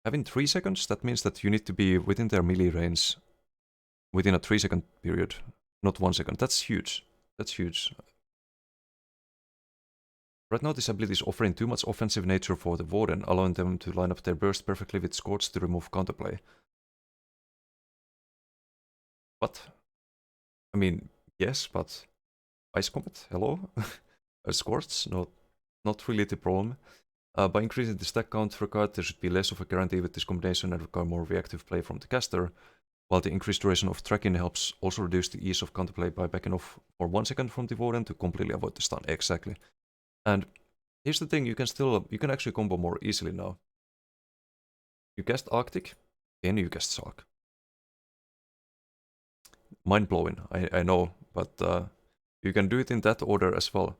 Having 3 seconds, that means that you need to be within their melee range within a 3 second period, not 1 second. That's huge. That's huge. Right now this ability is offering too much offensive nature for the Warden, allowing them to line up their burst perfectly with Scorch to remove counterplay. But, I mean, yes, but Ice Comet, hello? Scorch, not really the problem. By increasing the stack count required, there should be less of a guarantee with this combination and require more reactive play from the caster, while the increased duration of tracking helps also reduce the ease of counterplay by backing off for 1 second from the Warden to completely avoid the stun. Exactly. And here's the thing, you can actually combo more easily now. You cast Arctic, then you cast Sark. Mind-blowing, I know, but you can do it in that order as well.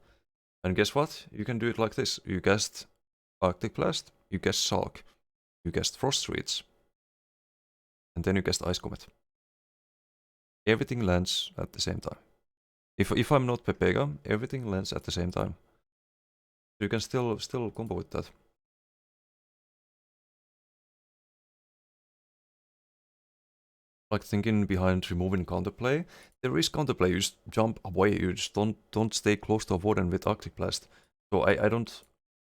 And guess what? You can do it like this. You cast Arctic Blast, you cast Sark, you cast Frost Reach, and then you cast Ice Comet. Everything lands at the same time. If I'm not Pepega, everything lands at the same time. So you can still combo with that. Like, thinking behind removing counterplay, there is counterplay. You just jump away. You just don't stay close to a Warden with Arctic Blast. So I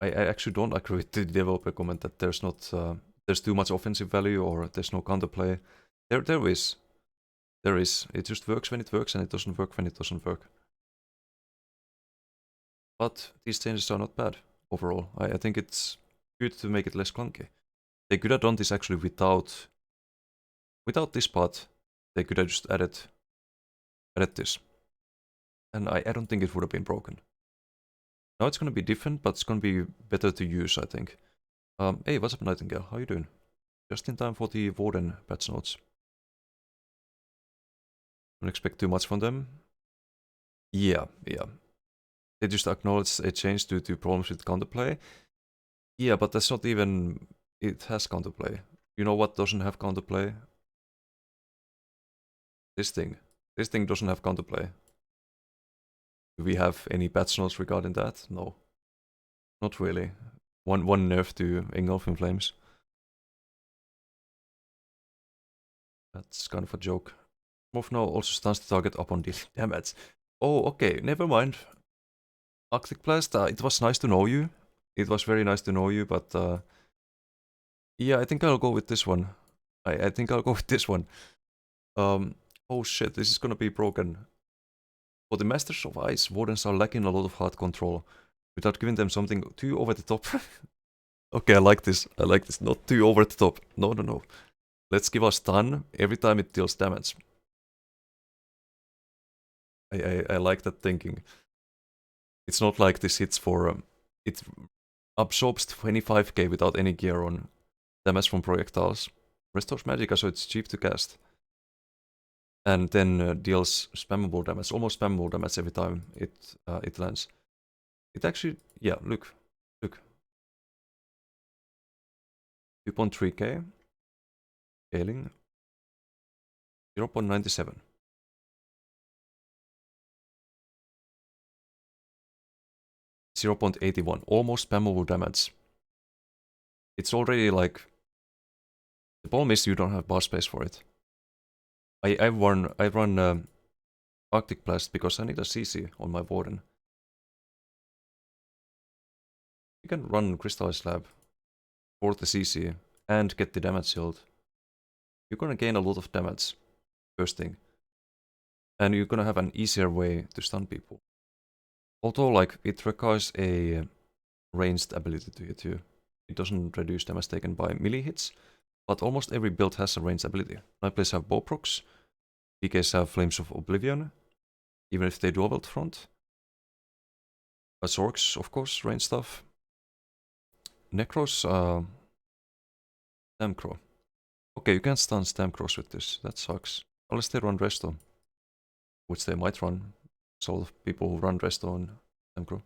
actually don't agree with the developer comment that there's too much offensive value or there's no counterplay. There is. It just works when it works and it doesn't work when it doesn't work. But these changes are not bad overall. I think it's good to make it less clunky. They could have done this actually without this part. They could have just added this. And I don't think it would have been broken. Now it's gonna be different, but it's gonna be better to use, I think. Hey, what's up, Nightingale? How you doing? Just in time for the Warden patch notes. Don't expect too much from them. Yeah. They just acknowledge a change due to problems with counterplay. Yeah, but that's not even... It has counterplay. You know what doesn't have counterplay? This thing. This thing doesn't have counterplay. Do we have any patch notes regarding that? No. Not really. One nerf to Engulfing Flames. That's kind of a joke. Morph now also stuns the target upon dealing damage. Oh, okay, never mind. Arctic Blast, it was nice to know you. It was very nice to know you, but yeah, I think I'll go with this one. I think I'll go with this one. Oh shit, this is gonna be broken. For the Masters of Ice, Wardens are lacking a lot of hard control. Without giving them something too over the top. Okay, I like this. I like this. Not too over the top. No, no, no. Let's give a stun every time it deals damage. I like that thinking. It's not like this hits for... it absorbs 25k without any gear on damage from projectiles. Restores magicka, so it's cheap to cast. And then deals spammable damage, almost spammable damage every time it lands. It actually... yeah, look. Look. 2.3k. Scaling. 0.97. 0.81, almost spammable damage. It's already like... the problem is you don't have bar space for it. I run Arctic Blast because I need a CC on my Warden. You can run Crystal Slab for the CC and get the damage shield. You're gonna gain a lot of damage, first thing. And you're gonna have an easier way to stun people. Although, like, it requires a ranged ability to hit you. It doesn't reduce damage taken by melee hits, but almost every build has a ranged ability. Nightblaze have bow procs, DKs have Flames of Oblivion, even if they do belt front. Zorks, of course, range stuff. Necros, Stamcrow. Okay, you can stun Stamcrows with this, that sucks. Unless they run Resto, which they might run. There's a lot of people who run Resto on Stamcrow.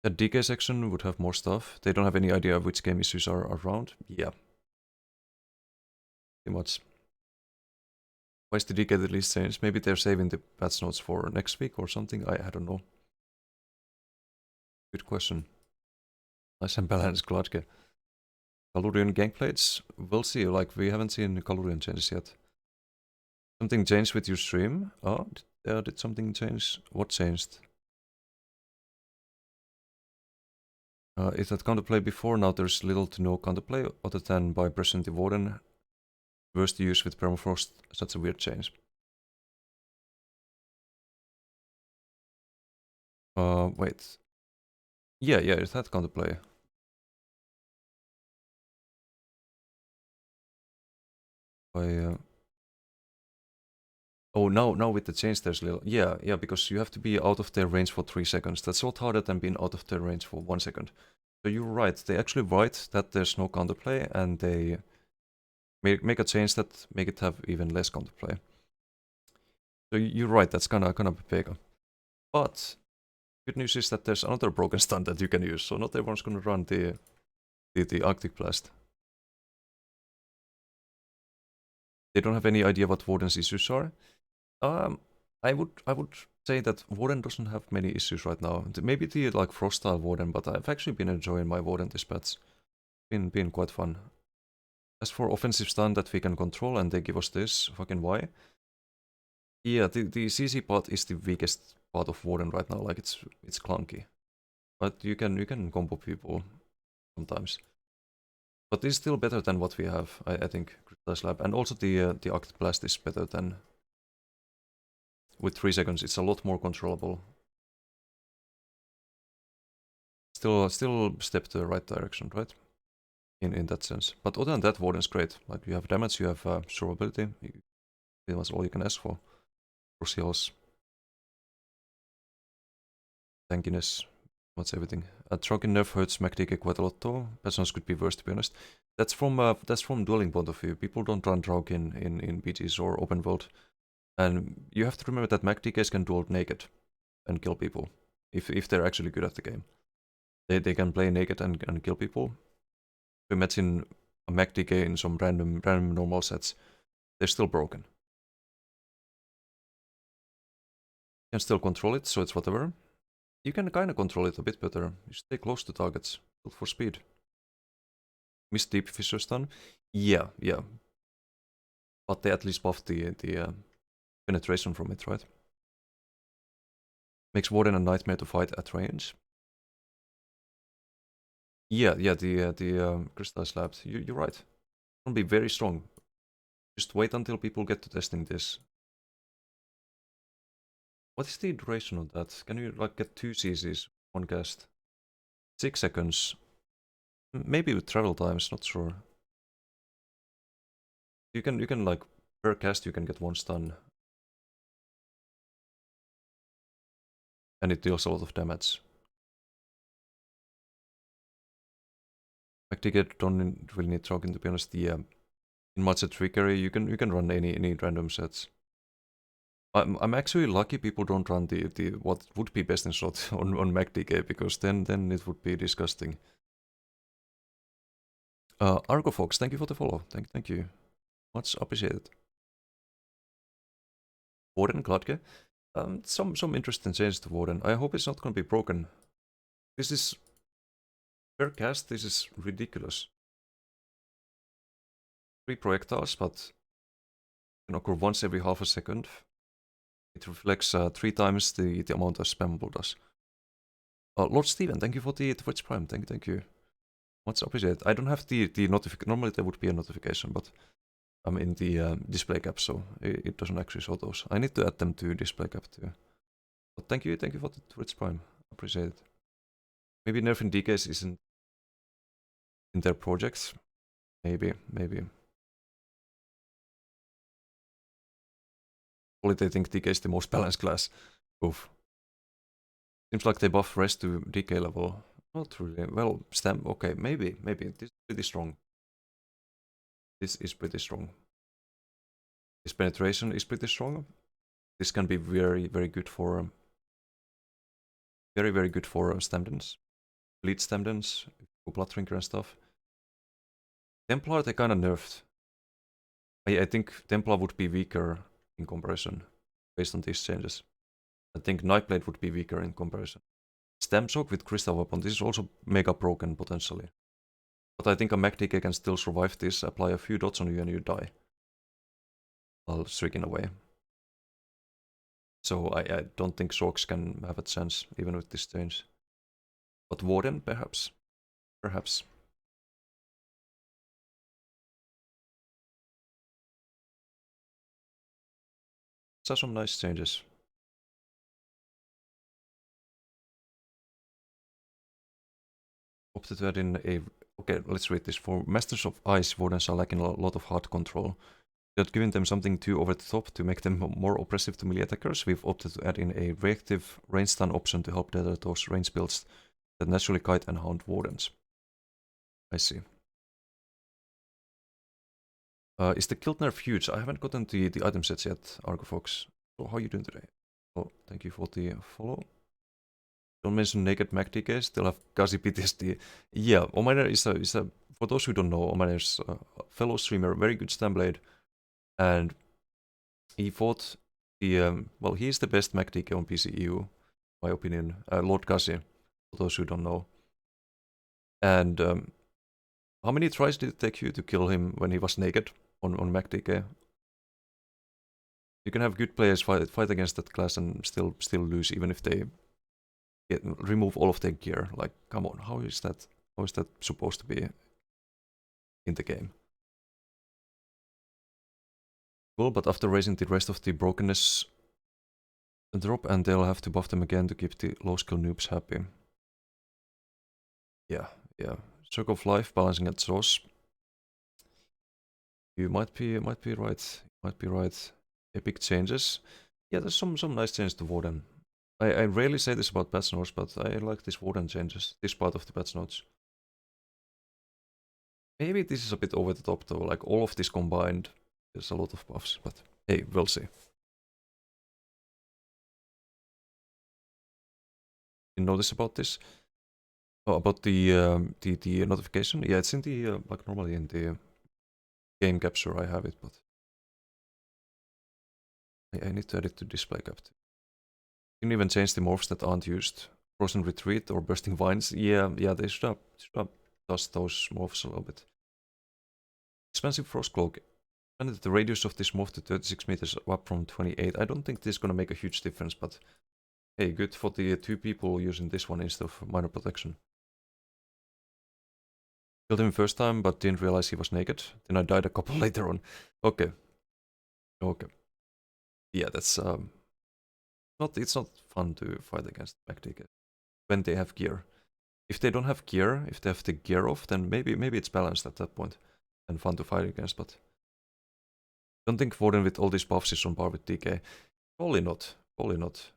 The DK section would have more stuff. They don't have any idea of which game issues are around. Yeah. Pretty much. Why is the DK the least changed? Maybe they're saving the patch notes for next week or something. I don't know. Good question. Nice and balanced Gladke. Kalurian gameplates? We'll see. Like, we haven't seen Kalurian changes yet. Something changed with your stream? Oh, did something change? What changed? Is that counterplay before? Now there's little to no counterplay other than by pressing the Warden. Worst to use with permafrost. Such a weird change. Wait. Yeah, it had counterplay. Oh, now with the change there's little... Yeah, because you have to be out of their range for 3 seconds. That's a lot harder than being out of their range for 1 second. So you're right, they actually write that there's no counterplay, and they make a change that make it have even less counterplay. So you're right, that's gonna be bigger. But good news is that there's another broken stun that you can use, so not everyone's gonna run the Arctic Blast. They don't have any idea what Warden's issues are. I would say that Warden doesn't have many issues right now. Maybe the like Frostile Warden, but I've actually been enjoying my Warden this patch. Been quite fun. As for offensive stun that we can control and they give us this, fucking why? Yeah, the CC part is the weakest part of Warden right now, like it's clunky. But you can combo people sometimes. But it's still better than what we have, I think, Crystal Slab. And also the Arctic Blast is better than... with 3 seconds, it's a lot more controllable. Still step to the right direction, right? In that sense. But other than that, Warden's great. Like, you have damage, you have survivability. Pretty much all you can ask for. Crucials. Tankiness. What's everything. Drunken nerf hurts MacDK quite a lot though. Personals could be worse, to be honest. That's from dueling point of view. People don't run Draug in BGs or open world. And you have to remember that MacDKs can duel naked and kill people. If they're actually good at the game. They can play naked and kill people. Imagine a MacDK in some random normal sets. They're still broken. You can still control it, so it's whatever. You can kinda control it a bit better. You stay close to targets. Build for speed. Miss Deep Fissure Stun? Yeah. But they at least buffed the penetration from it, right? Makes Warden a nightmare to fight at range. Yeah, the crystal slabs. You're right. It'll be very strong. Just wait until people get to testing this. What is the duration of that? Can you like get 2 CCs, one cast? 6 seconds. Maybe with travel times, not sure. You can like per cast you can get 1 stun. And it deals a lot of damage. Activate don't really need Dragon to be honest. Yeah. In Matcha Trickery you can run any random sets. I'm actually lucky people don't run the what would be best in slot on MacDK because then it would be disgusting. Argo Fox, thank you for the follow. Thank you. Much appreciated. Warden Gladke. Some interesting changes to Warden. I hope it's not gonna be broken. This is per cast, this is ridiculous. 3 projectiles, but can occur once every half a second. It reflects 3 times the amount of spammable does. Lord Steven, thank you for the Twitch Prime. Thank you. Much appreciated. I don't have the notification. Normally there would be a notification, but I'm in the display cap, so it doesn't actually show those. I need to add them to display cap too. But thank you for the Twitch Prime. Appreciate it. Maybe nerfing DKs isn't in their projects. Maybe. Probably they think DK is the most balanced class. Oof. Seems like they buff rest to DK level. Not really. Well, stem. Okay, maybe. This is pretty strong. This is pretty strong. This penetration is pretty strong. This can be very good for very good for stamdens. Bleed stamdens, blood drinker and stuff. Templar they kinda nerfed. I think Templar would be weaker in comparison based on these changes. I think Nightblade would be weaker in comparison. Stem Shock with Crystal Weapon, this is also mega broken potentially. But I think a MacDK can still survive this, apply a few dots on you and you die. While stricken away. So I don't think Shocks can have a chance even with this change. But Warden, perhaps. Perhaps. So some nice changes. Opted to add in a... Okay, let's read this. For Masters of Ice, Wardens are lacking a lot of hard control. Without giving them something too over the top to make them more oppressive to melee attackers, we've opted to add in a reactive range stun option to help deter those range builds that naturally kite and hound Wardens. I see. Is the guild nerf huge? I haven't gotten the item sets yet, Argo Fox. So how are you doing today? Oh, thank you for the follow. Don't mention naked MacDKs, they'll have Gazi PTSD. Yeah, Ominer is a for those who don't know, Ominer is a fellow streamer, very good Stamblade. And he fought the, well, he's the best MacDK on PCEU, my opinion. Lord Gazi, for those who don't know. And how many tries did it take you to kill him when he was naked on MacDK? You can have good players fight against that class and still lose, even if they remove all of their gear. Like, come on, how is that supposed to be in the game? Well, but after raising the rest of the brokenness drop, and they'll have to buff them again to keep the low skill noobs happy. Yeah. Circle of Life balancing at source. You might be right. Epic changes. Yeah, there's some nice changes to Warden. I rarely say this about patch notes, but I like these Warden changes, this part of the patch notes. Maybe this is a bit over the top though, like all of this combined, there's a lot of buffs, but hey, we'll see. You notice about this? Oh, about the notification? Yeah, it's in the, like normally in the game capture I have it, but I need to add it to display cap. You can even change the morphs that aren't used. Frozen Retreat or Bursting Vines. Yeah, they should have dust those morphs a little bit. Expensive Frost Cloak. And the radius of this move to 36 meters up from 28. I don't think this is gonna make a huge difference, but hey, good for the 2 people using this one instead of minor protection. Killed him first time, but didn't realize he was naked. Then I died a couple later on. Okay. Okay. Yeah, that's it's not fun to fight against MacDK when they have gear. If they don't have gear, if they have the gear off, then maybe it's balanced at that point and fun to fight against, but don't think Warden with all these buffs is on par with DK. Probably not. Probably not.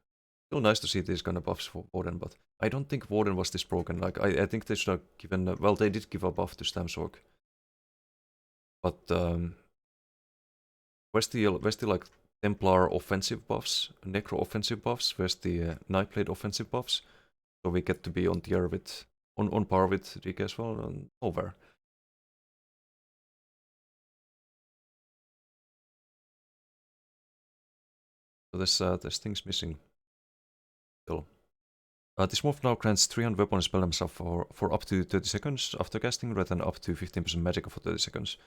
Still nice to see these kind of buffs for Warden, but I don't think Warden was this broken. Like I think they should have given well, they did give a buff to Stamsorg. But where's the like Templar offensive buffs, Necro offensive buffs, where's the Nightblade offensive buffs? So we get to be on tier with on par with DK as well, and over. So there's things missing still. This move now grants 300 weapon spell themselves for up to 30 seconds after casting, rather than up to 15% magic for 30 seconds.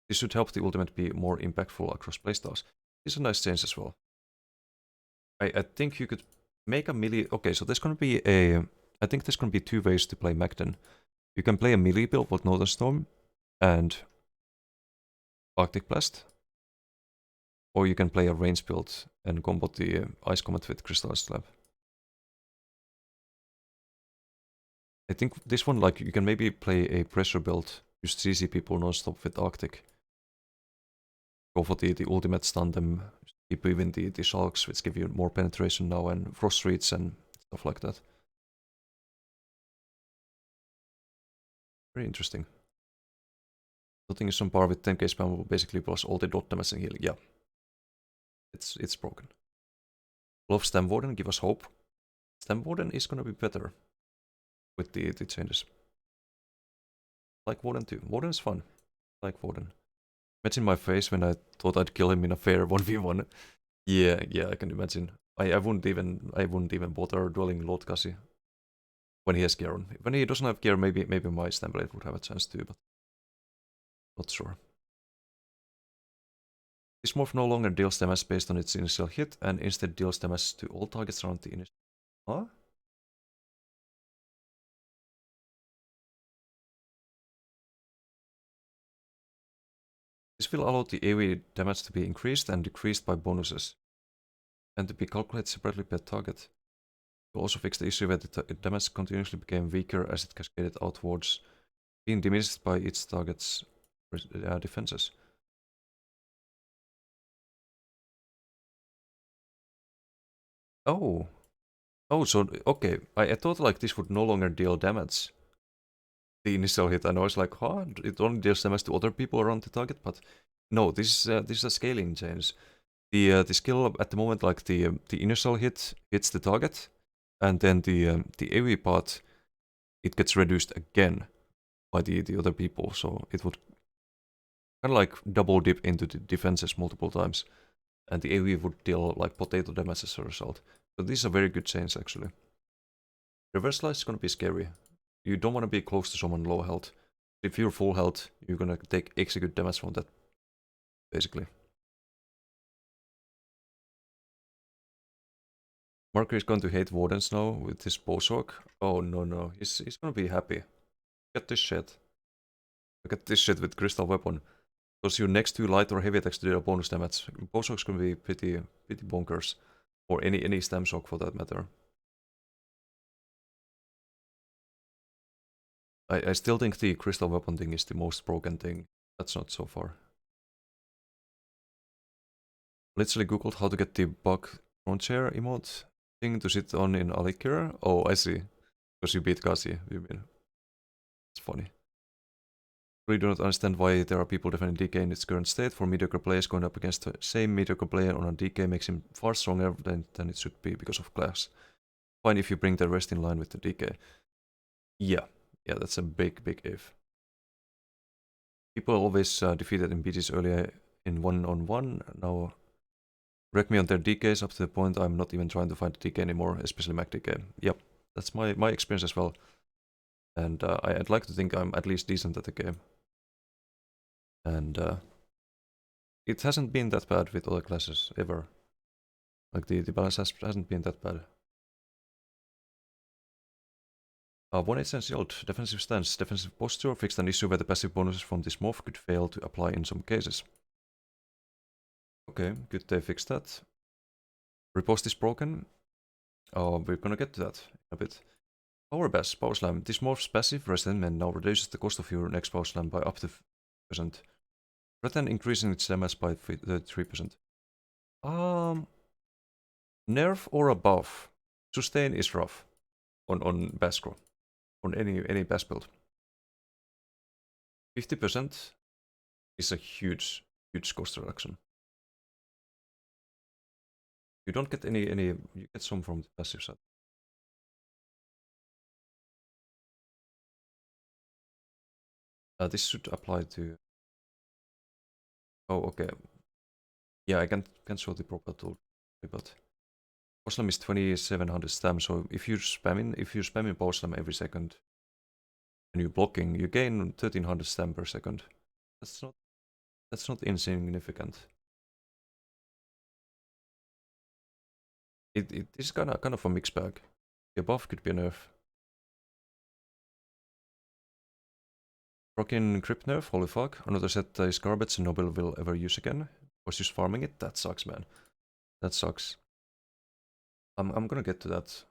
This should help the ultimate be more impactful across playstyles. This is a nice change as well. I think you could make a melee. Okay, so there's gonna be I think there's gonna be 2 ways to play Magden. You can play a melee build with Northern Storm and Arctic Blast, or you can play a range build and combo the Ice Comet with Crystallized Slab. I think this one, like, you can maybe play a pressure build, use CC people non-stop with Arctic. Go for the ultimate stun them, keep even the Shulks, which give you more penetration now, and Frost Reach and stuff like that. Very interesting. Nothing is on par with 10k spam basically plus all the dot damage and healing. Yeah. It's broken. Love Stem Warden, give us hope. Stem Warden is gonna be better with the changes. Like Warden too. Warden is fun. Like Warden. Imagine my face when I thought I'd kill him in a fair 1v1. Yeah, I can imagine. I wouldn't even bother dueling Lord Cassie when he has gear on. When he doesn't have gear, maybe my Stamblade would have a chance too, but not sure. This morph no longer deals damage based on its initial hit, and instead deals damage to all targets around the initial. Huh? This will allow the AoE damage to be increased and decreased by bonuses, and to be calculated separately per target. It will also fix the issue where the damage continuously became weaker as it cascaded outwards, being diminished by its target's defenses. Oh. Oh, so, okay. I thought like this would no longer deal damage. The initial hit, and I was like, huh? It only deals damage to other people around the target, but no, this is a scaling change. The skill at the moment, like the initial hit hits the target, and then the AoE part, it gets reduced again by the other people, so it would kind of like double dip into the defenses multiple times, and the AoE would deal like potato damage as a result. So this is a very good change actually. Reverse Slice is gonna be scary. You don't want to be close to someone low health. If you're full health, you're gonna take execute damage from that, basically. Marker is going to hate Wardens now with his Bowsword. Oh no, he's gonna be happy. Look at this shit. Look at this shit with Crystal Weapon. Because your next 2 light or heavy attacks to deal bonus damage. Bowsword's gonna be pretty bonkers. Or any stem shock for that matter. I still think the Crystal Weapon thing is the most broken thing. That's not so far. Literally googled how to get the bug throne chair emote thing to sit on in Alikir. Oh, I see. Because you beat Kasi, you mean. It's funny. Really do not understand why there are people defending DK in its current state. For mediocre players, going up against the same mediocre player on a DK makes him far stronger than it should be because of class. Fine if you bring the rest in line with the DK. Yeah, that's a big if. People always defeated MPGs earlier in one-on-one. Now wreck me on their DKs up to the point I'm not even trying to find the DK anymore, especially Mac DK. Yep, that's my experience as well. And I'd like to think I'm at least decent at the game. And it hasn't been that bad with other classes ever. Like the balance hasn't been that bad. 1 shield, defensive stance, defensive posture, fixed an issue where the passive bonuses from this morph could fail to apply in some cases. Okay, good they fixed that. Riposte is broken. We're gonna get to that in a bit. Power Slam. This morph's passive resentment now reduces the cost of your next Power Slam by up to 5%. Rather than increasing its damage by 3%. Nerf or a buff? Sustain is rough on Bascro. On any Bass build. 50% is a huge cost reduction. You don't get any, you get some from the passive side. This should apply to... Oh, okay. Yeah, I can't show the proper tool, but Power is 2700 stam, so if you're spamming Power Slam every second and you're blocking, you gain 1300 stam per second. That's not insignificant. It is kind of a mixed bag. The buff could be a nerf. Rockin' Crypt nerf, holy fuck. Another set is garbage and nobody will ever use again. Was just farming it? That sucks, man. That sucks. I'm gonna get to that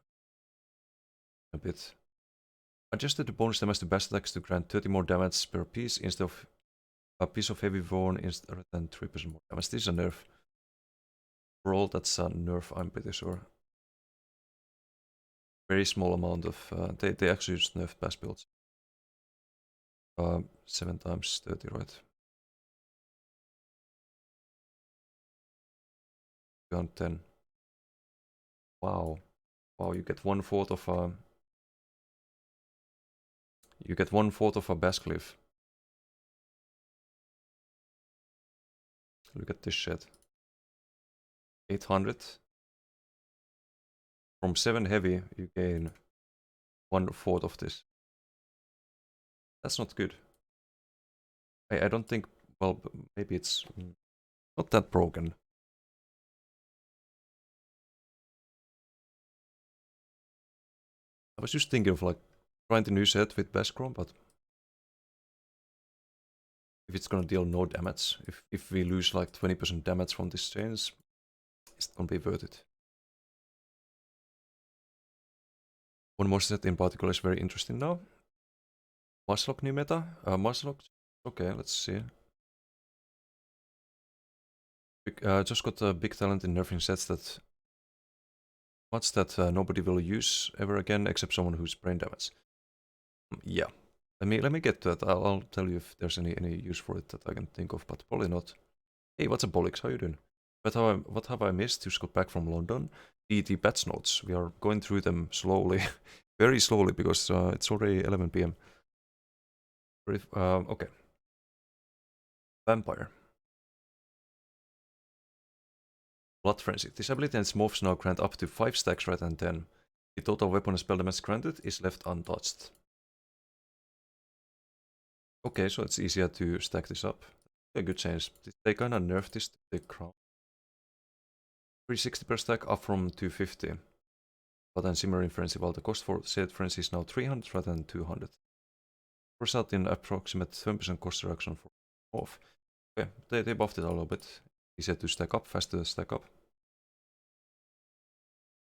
a bit. Adjusted the bonus damage to best attacks to grant 30 more damage per piece instead of a piece of heavy worn instead than 3% more damage. This is a nerf. For all that's a nerf, I'm pretty sure. Very small amount of... they actually just nerf best builds. 7 times 30, right? 10. Wow. Wow, you get 1/4 of a... You get 1/4 of a bass cliff. Look at this shit. 800. From 7 heavy, you gain 1/4 of this. That's not good. I don't think... Well, maybe it's not that broken. I was just thinking of like trying the new set with Beskrom, but if it's gonna deal no damage, if we lose like 20% damage from this change, it's gonna be worth it. One more set in particular is very interesting now. Muslock new meta. Muslock. Okay, let's see. Just got a big talent in nerfing sets that much that nobody will use ever again except someone who's brain damage. Yeah. Let me get to that. I'll tell you if there's any use for it that I can think of, but probably not. Hey, what's up, Bolix? How you doing? What have I missed? Just got back from London. The patch notes. We are going through them slowly, very slowly, because it's already 11 PM. Okay. Vampire. Blood Frenzy. This ability and its morphs now grant up to 5 stacks rather than 10. The total weapon and spell damage granted is left untouched. Okay, so it's easier to stack this up. A good change. They kinda nerfed this to the crown. 360 per stack up from 250. But then Simmering Frenzy, while the cost for said Frenzy is now 300 rather than 200. Result in approximate 10% cost reduction for morph. Okay, they buffed it a little bit. Easier to stack up, faster to stack up.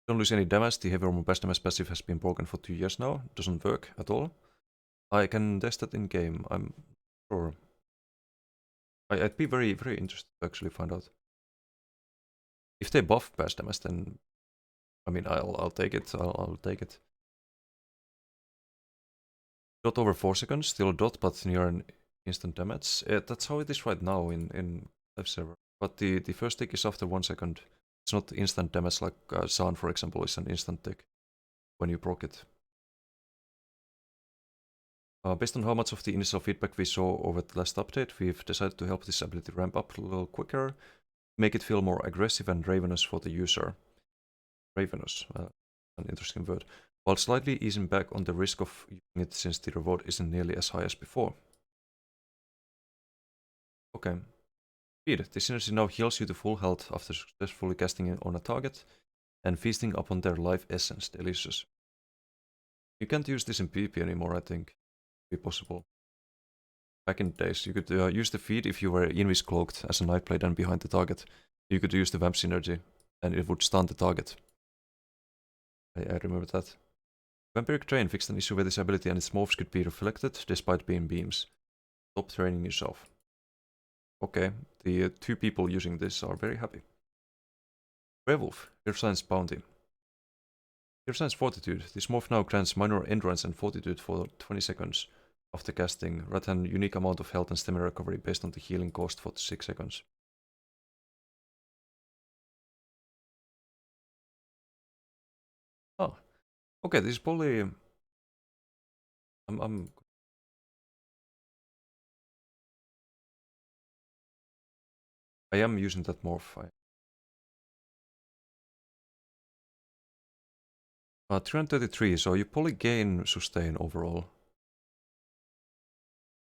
Don't lose any damage. The heavy armor best damage passive has been broken for 2 years now. Doesn't work at all. I can test it in game. I'm sure. I'd be very interested to actually find out. If they buff best damage, then I mean I'll take it. I'll take it. Dot over 4 seconds, still a dot, but near an instant damage. That's how it is right now in live server. But the first tick is after 1 second. It's not instant damage like Zaan, for example, is an instant tick when you proc it. Based on how much of the initial feedback we saw over the last update, we've decided to help this ability ramp up a little quicker, make it feel more aggressive and ravenous for the user. Ravenous, an interesting word. While slightly easing back on the risk of using it since the reward isn't nearly as high as before. Okay. Speed. This synergy now heals you to full health after successfully casting it on a target and feasting upon their life essence. Delicious. You can't use this in PvP anymore, I think. Be possible. Back in the days, you could use the feed if you were invis cloaked as a Nightblade and behind the target. You could use the vamp synergy and it would stun the target. I remember that. Vampiric Train fixed an issue with this ability and its morphs could be reflected despite being beams. Stop training yourself. Okay, the 2 people using this are very happy. Werewolf, Your Science Bounty. Your Science Fortitude. This morph now grants minor endurance and fortitude for 20 seconds after casting, rather than unique amount of health and stamina recovery based on the healing cost for 6 seconds. Oh, okay, this is probably... I am using that morph. 333, so you probably gain sustain overall.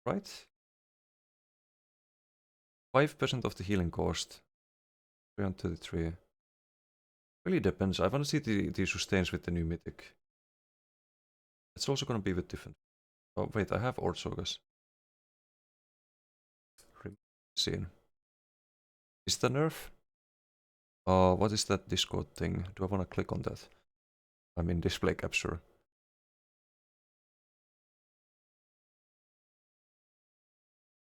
Right? 5% of the healing cost. 333. Really depends. I want to see the sustains with the new mythic. It's also gonna be a bit different. Oh wait, I have Ortsogas. Scene. Is that nerf? What is that Discord thing? Do I want to click on that? I mean display capture.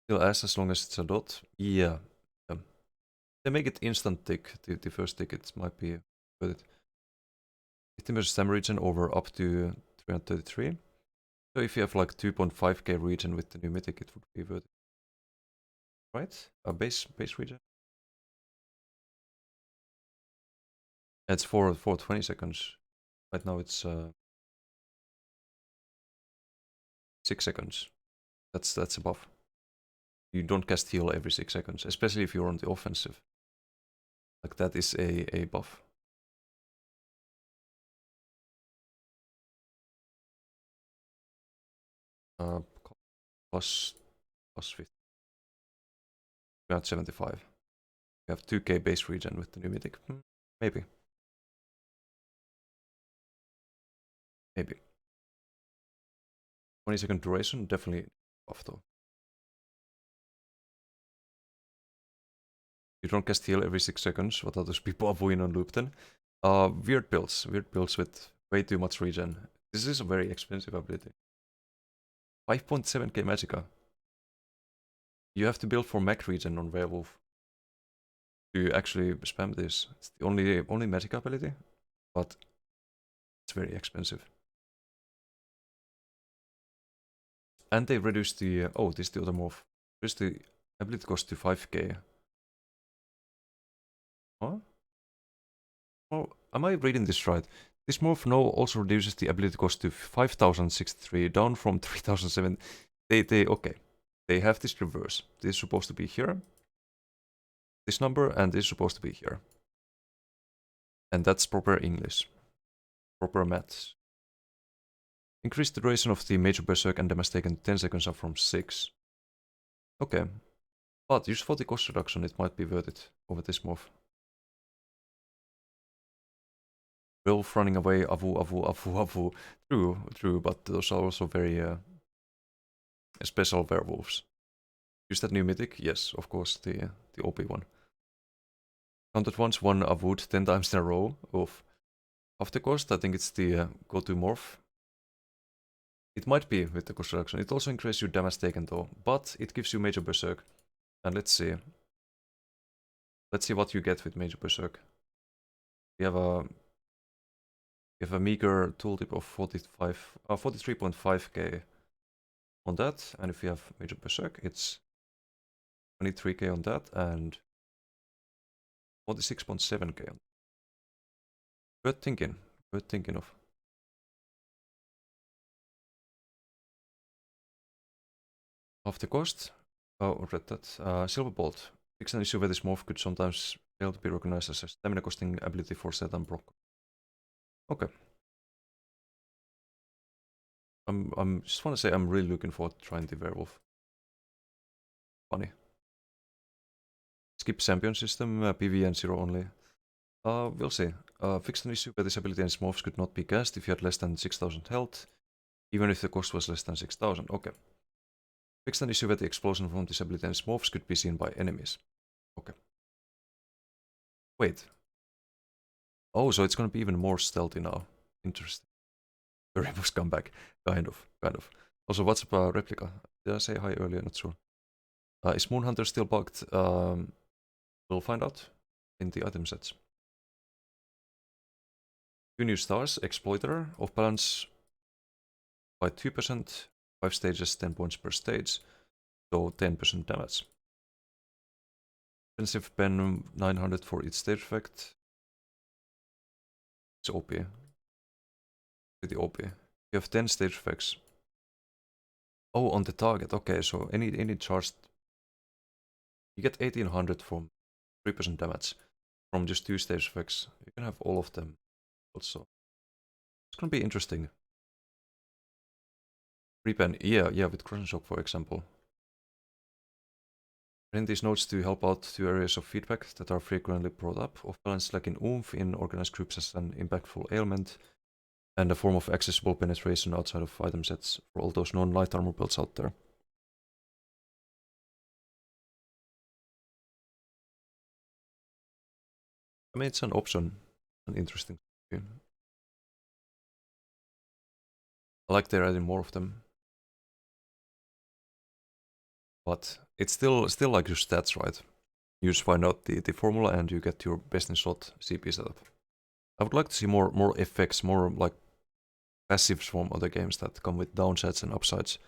Still as long as it's a dot. Yeah. They make it instant tick. The first tick it might be worth it. 15% stam region over up to 333. So if you have like 2.5k region with the new mythic, it would be worth it. Right? A base region. It's for 20 seconds. Right now it's 6 seconds. That's a buff. You don't cast heal every 6 seconds, especially if you're on the offensive. Like that is a buff. Plus 50. 375. You have 2k base region with the new mythic. Maybe. Maybe. 20-second duration, definitely buff though. You don't cast heal every 6 seconds. What are those people avoiding on loop then? Weird builds. Weird builds with way too much regen. This is a very expensive ability. 5.7k magicka. You have to build for max regen on werewolf to actually spam this. It's the only magic ability, but it's very expensive. And they reduced the oh, this is the other morph. Reduced the ability cost to 5k. Huh? Oh, am I reading this right? This morph now also reduces the ability cost to 5063, down from 3007. Okay. They have this reverse. This is supposed to be here. This number, and this is supposed to be here. And that's proper English. Proper maths. Increase the duration of the major berserk and damage taken 10 seconds up from 6. Okay. But just for the cost reduction, it might be worth it over this morph. Wolf running away, avu. True, but those are also very special werewolves. Use that new mythic? Yes, of course, the OP one. Counted once, one avud 10 times in a row. Oof. After cost, I think it's the go-to morph. It might be with the cost reduction. It also increases your damage taken though, but it gives you major berserk. And let's see. Let's see what you get with major berserk. We have a meager tooltip of 43.5k on that, and if you have major berserk, it's 23k on that and 46.7k on. Worth thinking of. Of the cost, oh, read that. Silver Bolt. Fix an issue where this morph could sometimes fail to be recognized as a stamina costing ability for certain proc. Okay. I'm just want to say I'm really looking forward to trying the werewolf. Funny. skip champion system, PV and 0 only. We'll see. Fixed an issue where this ability and morphs could not be cast if you had less than 6000 health, even if the cost was less than 6000. Okay. Fixed an issue where the explosion from this ability and morphs could be seen by enemies. Okay. Wait. Oh, so it's gonna be even more stealthy now. Interesting. The Rainbow's comeback. Kind of. Also, what's up, Replica? Did I say hi earlier? Not sure. Is Moonhunter still bugged? We'll find out in the item sets. 2 new stars, Exploiter, off balance by 2%, 5 stages, 10 points per stage, so 10% damage. Expensive pen, 900 for each stage effect. It's OP. Pretty OP. You have 10 stage effects. Oh, on the target, okay, so any charged. You get 1800 from 3% damage from just 2 stage effects. You can have all of them also. It's gonna be interesting. Repen, yeah, with Cross Shock, for example. Print these notes to help out 2 areas of feedback that are frequently brought up. Off balance lacking oomph in organized groups as an impactful ailment, and a form of accessible penetration outside of item sets for all those non-light armor builds out there. I mean, it's an option, an interesting thing. I like they're adding more of them. But it's still like your stats, right? You just find out the formula and you get your best in slot CP setup. I would like to see more effects, more like passives from other games that come with downsides and upsides,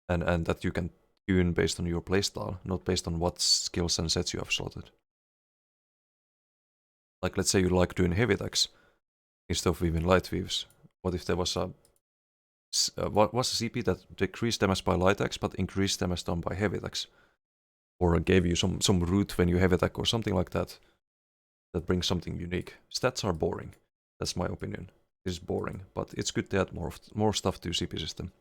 and that you can tune based on your playstyle, not based on what skills and sets you have slotted. Like, let's say you like doing heavy attacks instead of weaving light weaves. What if there was a CP that decreased damage by light attacks but increased damage done by heavy attacks? Or gave you some root when you heavy attack or something like that. That brings something unique. Stats are boring. That's my opinion. It's boring, but it's good to add more stuff to CP system.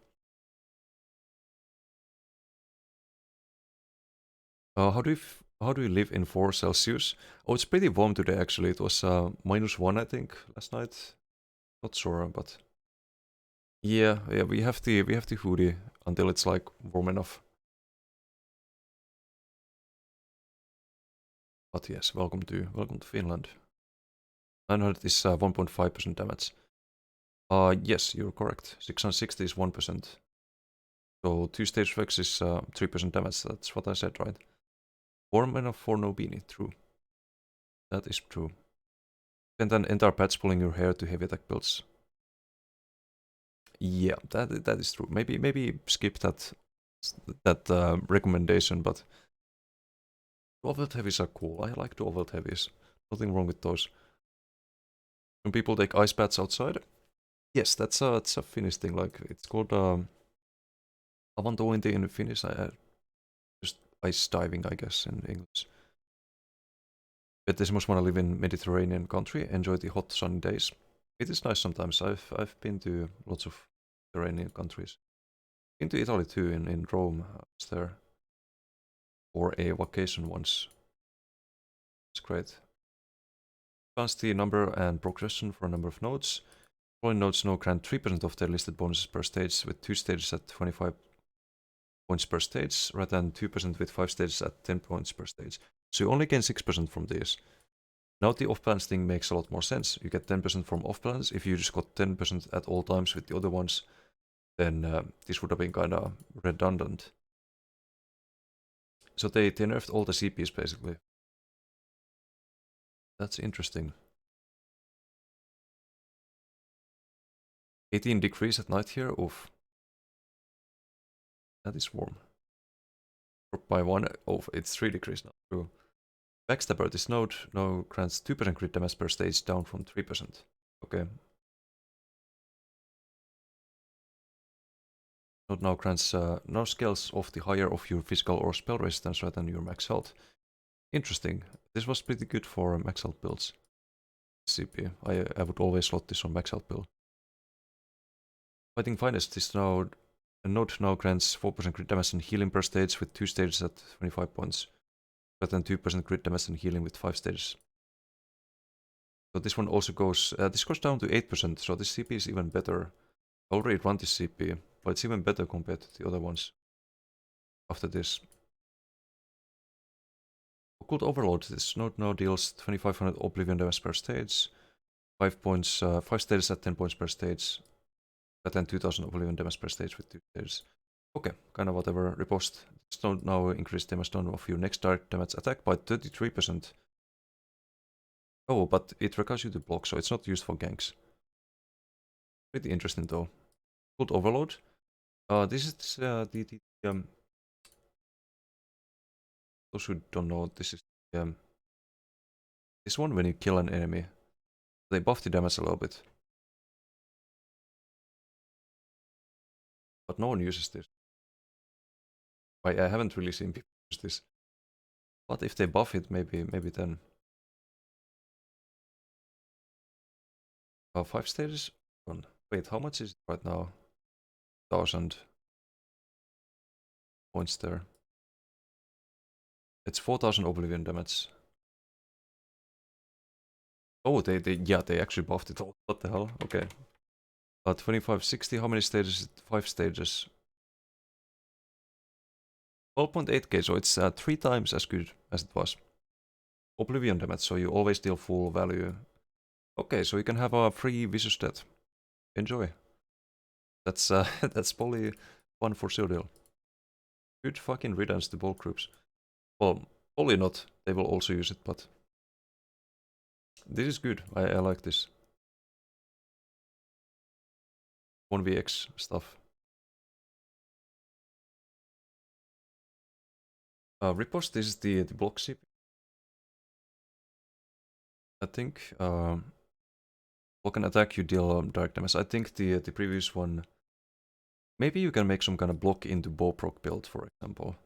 How do you live in 4 Celsius? Oh, it's pretty warm today actually. It was -1 I think last night. Not sure, but yeah, we have the hoodie until it's like warm enough. But yes, welcome to Finland. 900 is 1.5% damage. Yes, you're correct. 660 is 1%. So 2 stage effects is 3% damage. That's what I said, right? Warm enough for no beanie. True. That is true. And then entire patch pulling your hair to heavy attack builds. Yeah, that is true. Maybe skip that recommendation, but 12 heavies are cool. I like 12 heavies. Nothing wrong with those. When people take ice baths outside, yes, that's a Finnish thing. Like, it's called avantointi in Finnish. Just ice diving, I guess, in English. But they must want to live in Mediterranean country, enjoy the hot sunny days. It is nice sometimes. I've been to lots of Mediterranean countries. Been to Italy too, in Rome. I was there for a vacation once. It's great. Advance the number and progression for a number of nodes. Following nodes now grant 3% of their listed bonuses per stage, with 2 stages at 25 points per stage, rather than 2% with 5 stages at 10 points per stage. So you only gain 6% from this. Now the off-balance thing makes a lot more sense. You get 10% from off-balance. If you just got 10% at all times with the other ones, then this would have been kinda redundant. So they nerfed all the CPs basically. That's interesting. 18 degrees at night here. Oof. That is warm. Drop by 1. Oh, it's 3 degrees now. True. Backstabber, this node now grants 2% crit damage per stage, down from 3%. Okay. Node now grants no scales off the higher of your physical or spell resistance rather than your max health. Interesting. This was pretty good for max health builds. CP. I would always slot this on max health build. Fighting Finest, this node now grants 4% crit damage and healing per stage with 2 stages at 25 points. Threaten 2% crit damage and healing with 5 stages. So this one also goes, this goes down to 8%, so this CP is even better. I already run this CP, but it's even better compared to the other ones. After this. Occult Overload, this node now deals 2500 Oblivion damage per stage. 5 points, 5 stages at 10 points per stage. Then 2000 Oblivion damage per stage with 2 stages. Okay, kind of whatever. Riposte. This node now increase damage down of your next direct damage attack by 33%. Oh, but it requires you to block, so it's not used for ganks. Pretty interesting though. Occult Overload. This is those who don't know, this is this one when you kill an enemy. They buff the damage a little bit. But no one uses this. I haven't really seen people use this. But if they buff it, maybe then. 5 stages? Wait, how much is it right now? 1000 points there. It's 4000 Oblivion damage. Oh, they actually buffed it all. What the hell? Okay. 2560, how many stages? 5 stages. 12.8k, so it's 3 times as good as it was. Oblivion damage, so you always deal full value. Okay, so you can have a free vicious death. Enjoy. That's that's probably fun for Sildiel. Good fucking riddance to bulk groups. Well, probably not. They will also use it, but this is good. I like this. 1vx stuff. Riposte, this is the block CP. I think block an attack, you deal direct damage. I think the previous one. Maybe you can make some kind of block into bow proc build, for example.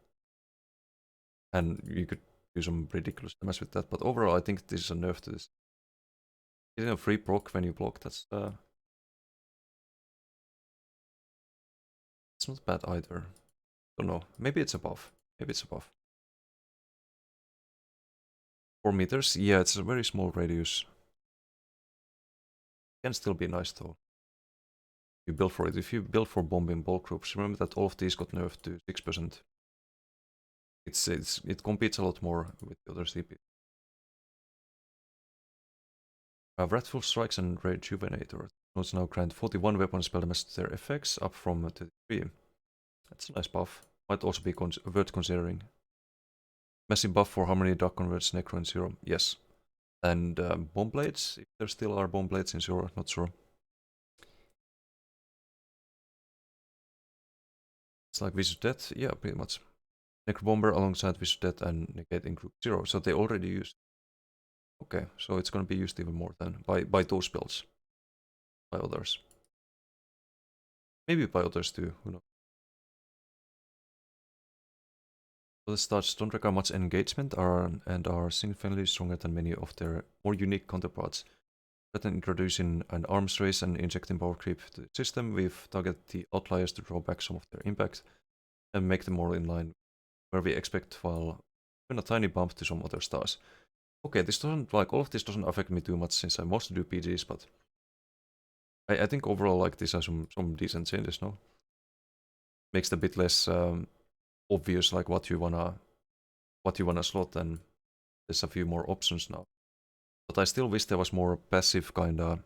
And you could do some ridiculous damage with that, but overall I think this is a nerf to this. Getting a free proc when you block, that's it's not bad either. Don't know. Maybe it's a buff. Maybe it's a buff. 4 meters? Yeah, it's a very small radius. Can still be nice though. You build for it. If you build for bombing bulk groups, remember that all of these got nerfed to 6%. It competes a lot more with the other CP. Wrathful Strikes and Rejuvenator. Nodes now grant 41 weapon spell damage to their effects, up from 33. That's a nice buff. Might also be worth considering. Massive buff for Harmony Dark converts Necro in Zero. Yes. And Bomb Blades, if there still are Bomb Blades in Zero, not sure. It's like Vicious Death, yeah, pretty much. Necro Bomber alongside Vicious Death and Negate in Group 0, so they already used. Okay, so it's gonna be used even more than by those builds. By others. Maybe by others too, who knows. So the stats don't require much engagement and are significantly stronger than many of their more unique counterparts. Rather than introducing an arms race and injecting power creep to the system, we've targeted the outliers to draw back some of their impact and make them more in line where we expect, while giving a tiny bump to some other stars. Okay, this doesn't, like, all of this doesn't affect me too much since I mostly do PGs, but I think overall, like, these are some decent changes, no? Makes it a bit less obvious, like, what you wanna slot, and there's a few more options now. But I still wish there was more passive kinda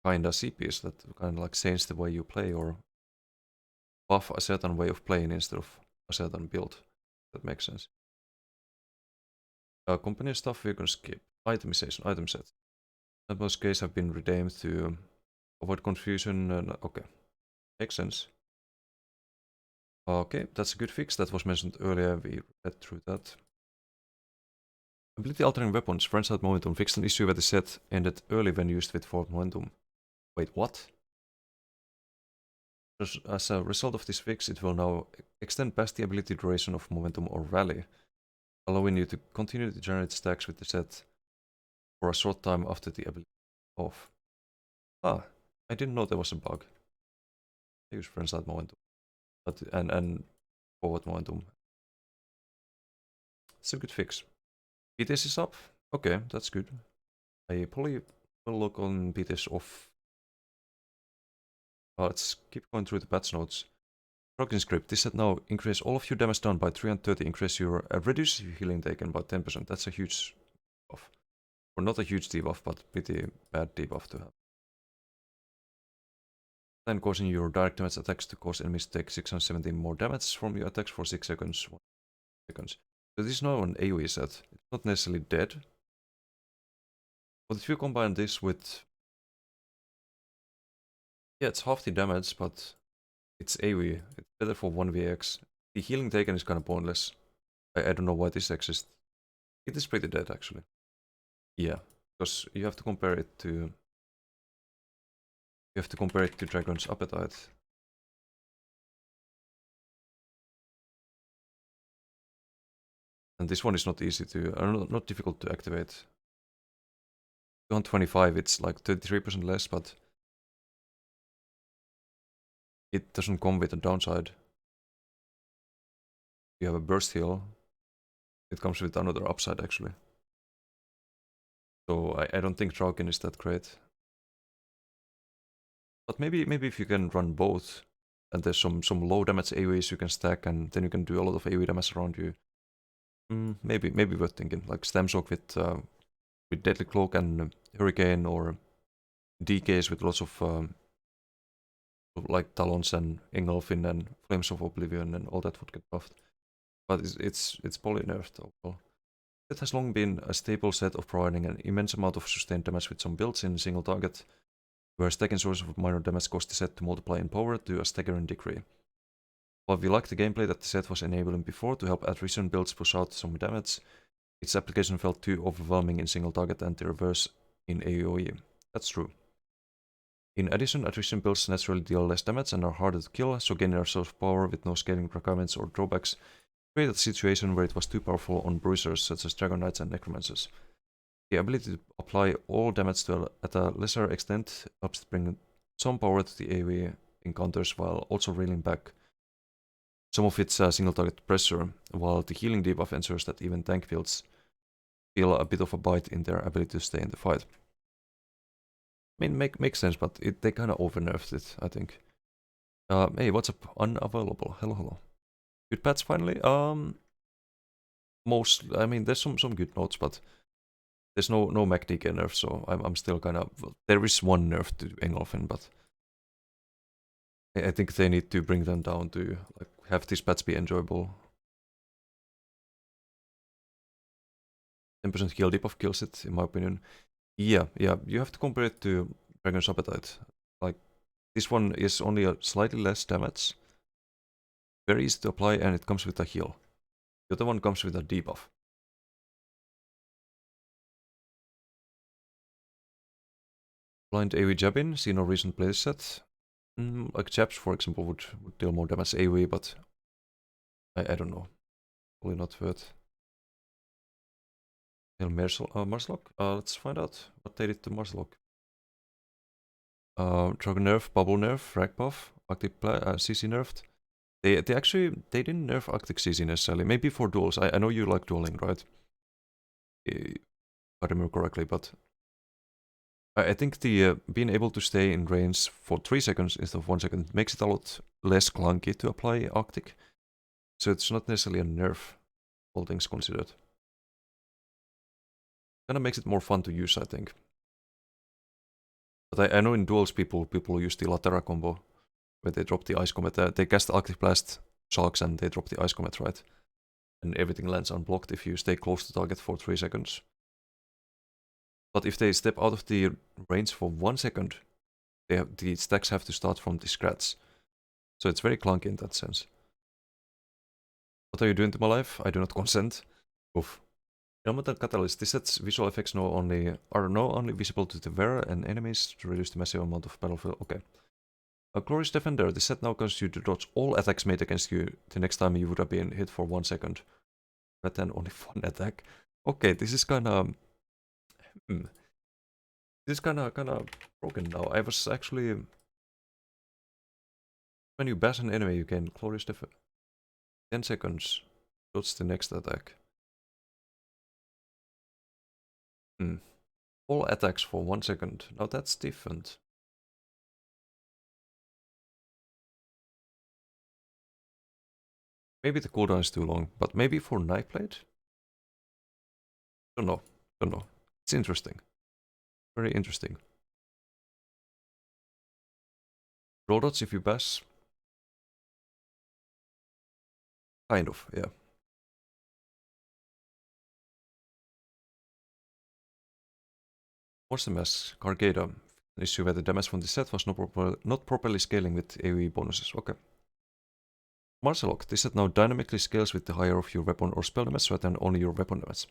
CPs that kinda like change the way you play or buff a certain way of playing instead of a certain build. That makes sense. Company stuff we're gonna skip. Itemization, item set. And most cases have been redeemed to avoid confusion. Okay, makes sense. Okay, that's a good fix. That was mentioned earlier. We read through that. Ability altering weapons. Frenzied momentum fixed an issue where the set ended early when used with forward momentum. Wait, what? As a result of this fix, it will now extend past the ability duration of momentum or rally, allowing you to continue to generate stacks with the set for a short time after the ability is off. Ah, I didn't know there was a bug. I use frenzied momentum, but and forward momentum. It's a good fix. BTS is up. Okay, that's good. I probably will look on BTS off. Let's keep going through the patch notes. Protein script. This set now increase all of your damage done by 330, increase your reduce your healing taken by 10%. That's a huge buff. Or not a huge debuff, but pretty bad debuff to have. Then causing your direct damage attacks to cause enemies to take 617 more damage from your attacks for 6 seconds. 1 seconds. So this is now an AoE set. It's not necessarily dead. But if you combine this with... Yeah, it's half the damage, but it's AoE. It's better for 1vx. The healing taken is kind of pointless. I don't know why this exists. It is pretty dead, actually. Yeah, because you have to compare it to... You have to compare it to Dragon's Appetite. And this one is not easy to... not difficult to activate. On 25 it's like 33% less, but... It doesn't come with a downside. You have a burst heal. It comes with another upside, actually. So I don't think Dragon is that great. But maybe if you can run both, and there's some low damage AoEs you can stack, and then you can do a lot of AoE damage around you. Maybe worth thinking, like Stamshock with Deadly Cloak and Hurricane, or DKs with lots of like Talons and Engulfing and Flames of Oblivion, and all that would get buffed. But it's probably nerfed overall. It has long been a staple set of providing an immense amount of sustained damage with some builds in single target, where stacking sources of minor damage caused the set to multiply in power to a staggering degree. While we liked the gameplay that the set was enabling before to help attrition builds push out some damage, its application felt too overwhelming in single target and the reverse in AoE. That's true. In addition, attrition builds naturally deal less damage and are harder to kill, so gaining a source of power with no scaling requirements or drawbacks created a situation where it was too powerful on bruisers such as Dragonknights and Necromancers. The ability to apply all damage at a lesser extent helps bring some power to the AoE encounters while also reeling back some of its single target pressure, while the healing debuff ensures that even tank builds feel a bit of a bite in their ability to stay in the fight. I mean, makes sense, but they kind of over-nerfed it, I think. Hey, what's up? Unavailable. Hello. Good patch finally. I mean, there's some good notes, but there's no MacDK nerf, so I'm still kind of... There is one nerf to Engulfing, but I think they need to bring them down to like have this patch be enjoyable. 10% heal debuff kills it, in my opinion. Yeah, you have to compare it to Dragon's Appetite. Like, this one is only a slightly less damage. Very easy to apply, and it comes with a heal. The other one comes with a debuff. Blind AoE Jabin, see no recent playset. Like Jabs, for example, would deal more damage AoE, but I don't know. Probably not worth. Marslock? Let's find out what they did to Marslock. Dragon nerf, bubble nerf, rag buff, Arctic CC nerfed. They didn't nerf Arctic CC necessarily. Maybe for duels. I know you like dueling, right? If I remember correctly, but I think the being able to stay in range for 3 seconds instead of 1 second makes it a lot less clunky to apply Arctic. So it's not necessarily a nerf, all things considered. Kinda makes it more fun to use, I think. But I know in duels people use the Latera combo, where they drop the Ice Comet. They cast the Arctic Blast Sharks and they drop the Ice Comet, right? And everything lands unblocked if you stay close to target for 3 seconds. But if they step out of the range for 1 second, the stacks have to start from the scratch. So it's very clunky in that sense. What are you doing to my life? I do not consent. Oof. Elemental Catalyst. This set's visual effects are now only visible to the wearer and enemies to reduce the massive amount of battlefield. Okay. A Glorious Defender. This set now causes you to dodge all attacks made against you the next time you would have been hit for 1 second. But then only 1 attack. Okay, this is kinda... This is kinda broken now. I was actually... When you bash an enemy, you can Glorious Defender. 10 seconds. Dodge the next attack. All attacks for 1 second. Now that's different. Maybe the cooldown is too long, but maybe for Nightblade? Don't know. Don't know. It's interesting. Very interesting. Roll dots if you pass. Kind of, yeah. What's the mess? Cargada. An issue where the damage from the set was not properly scaling with AoE bonuses. Okay. Marcelok. This set now dynamically scales with the higher of your weapon or spell damage rather than only your weapon damage.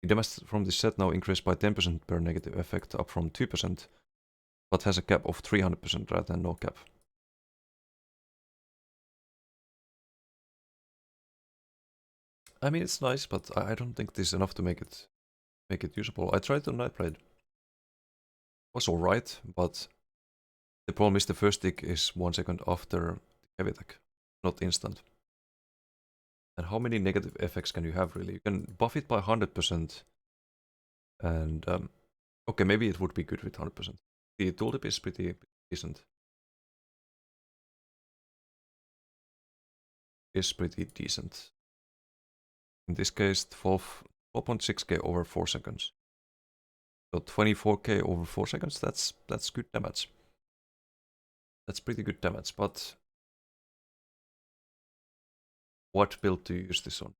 The damage from this set now increased by 10% per negative effect, up from 2%, but has a cap of 300% rather than no cap. I mean, it's nice, but I don't think this is enough to make it usable. I tried on Nightblade. Was alright, but the problem is the first tick is 1 second after the heavy attack, not instant. And how many negative effects can you have really? You can buff it by 100%, and okay, maybe it would be good with 100%. The tooltip is pretty decent. Is pretty decent. In this case, 12.6k over 4 seconds. So 24k over 4 seconds, that's good damage. That's pretty good damage, but what build do you use this on?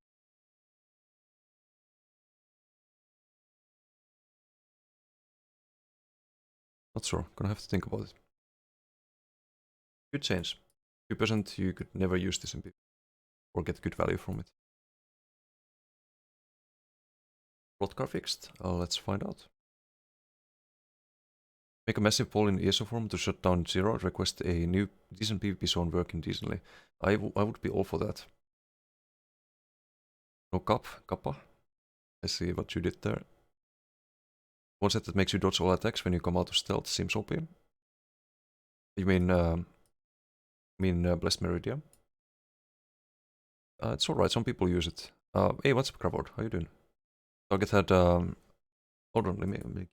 Not sure, gonna have to think about it. Good change. 2% you could never use this in PvP or get good value from it. Plotcar fixed? Let's find out. Make a massive poll in ESO forum to shut down Zero. Request a new decent PvP zone working decently. I would be all for that. No kappa. I see what you did there. One set that makes you dodge all attacks when you come out of stealth seems OP. You mean Blessed Meridian? It's alright, some people use it. Hey, what's up, Cravord? How you doing? Target had hold on, let me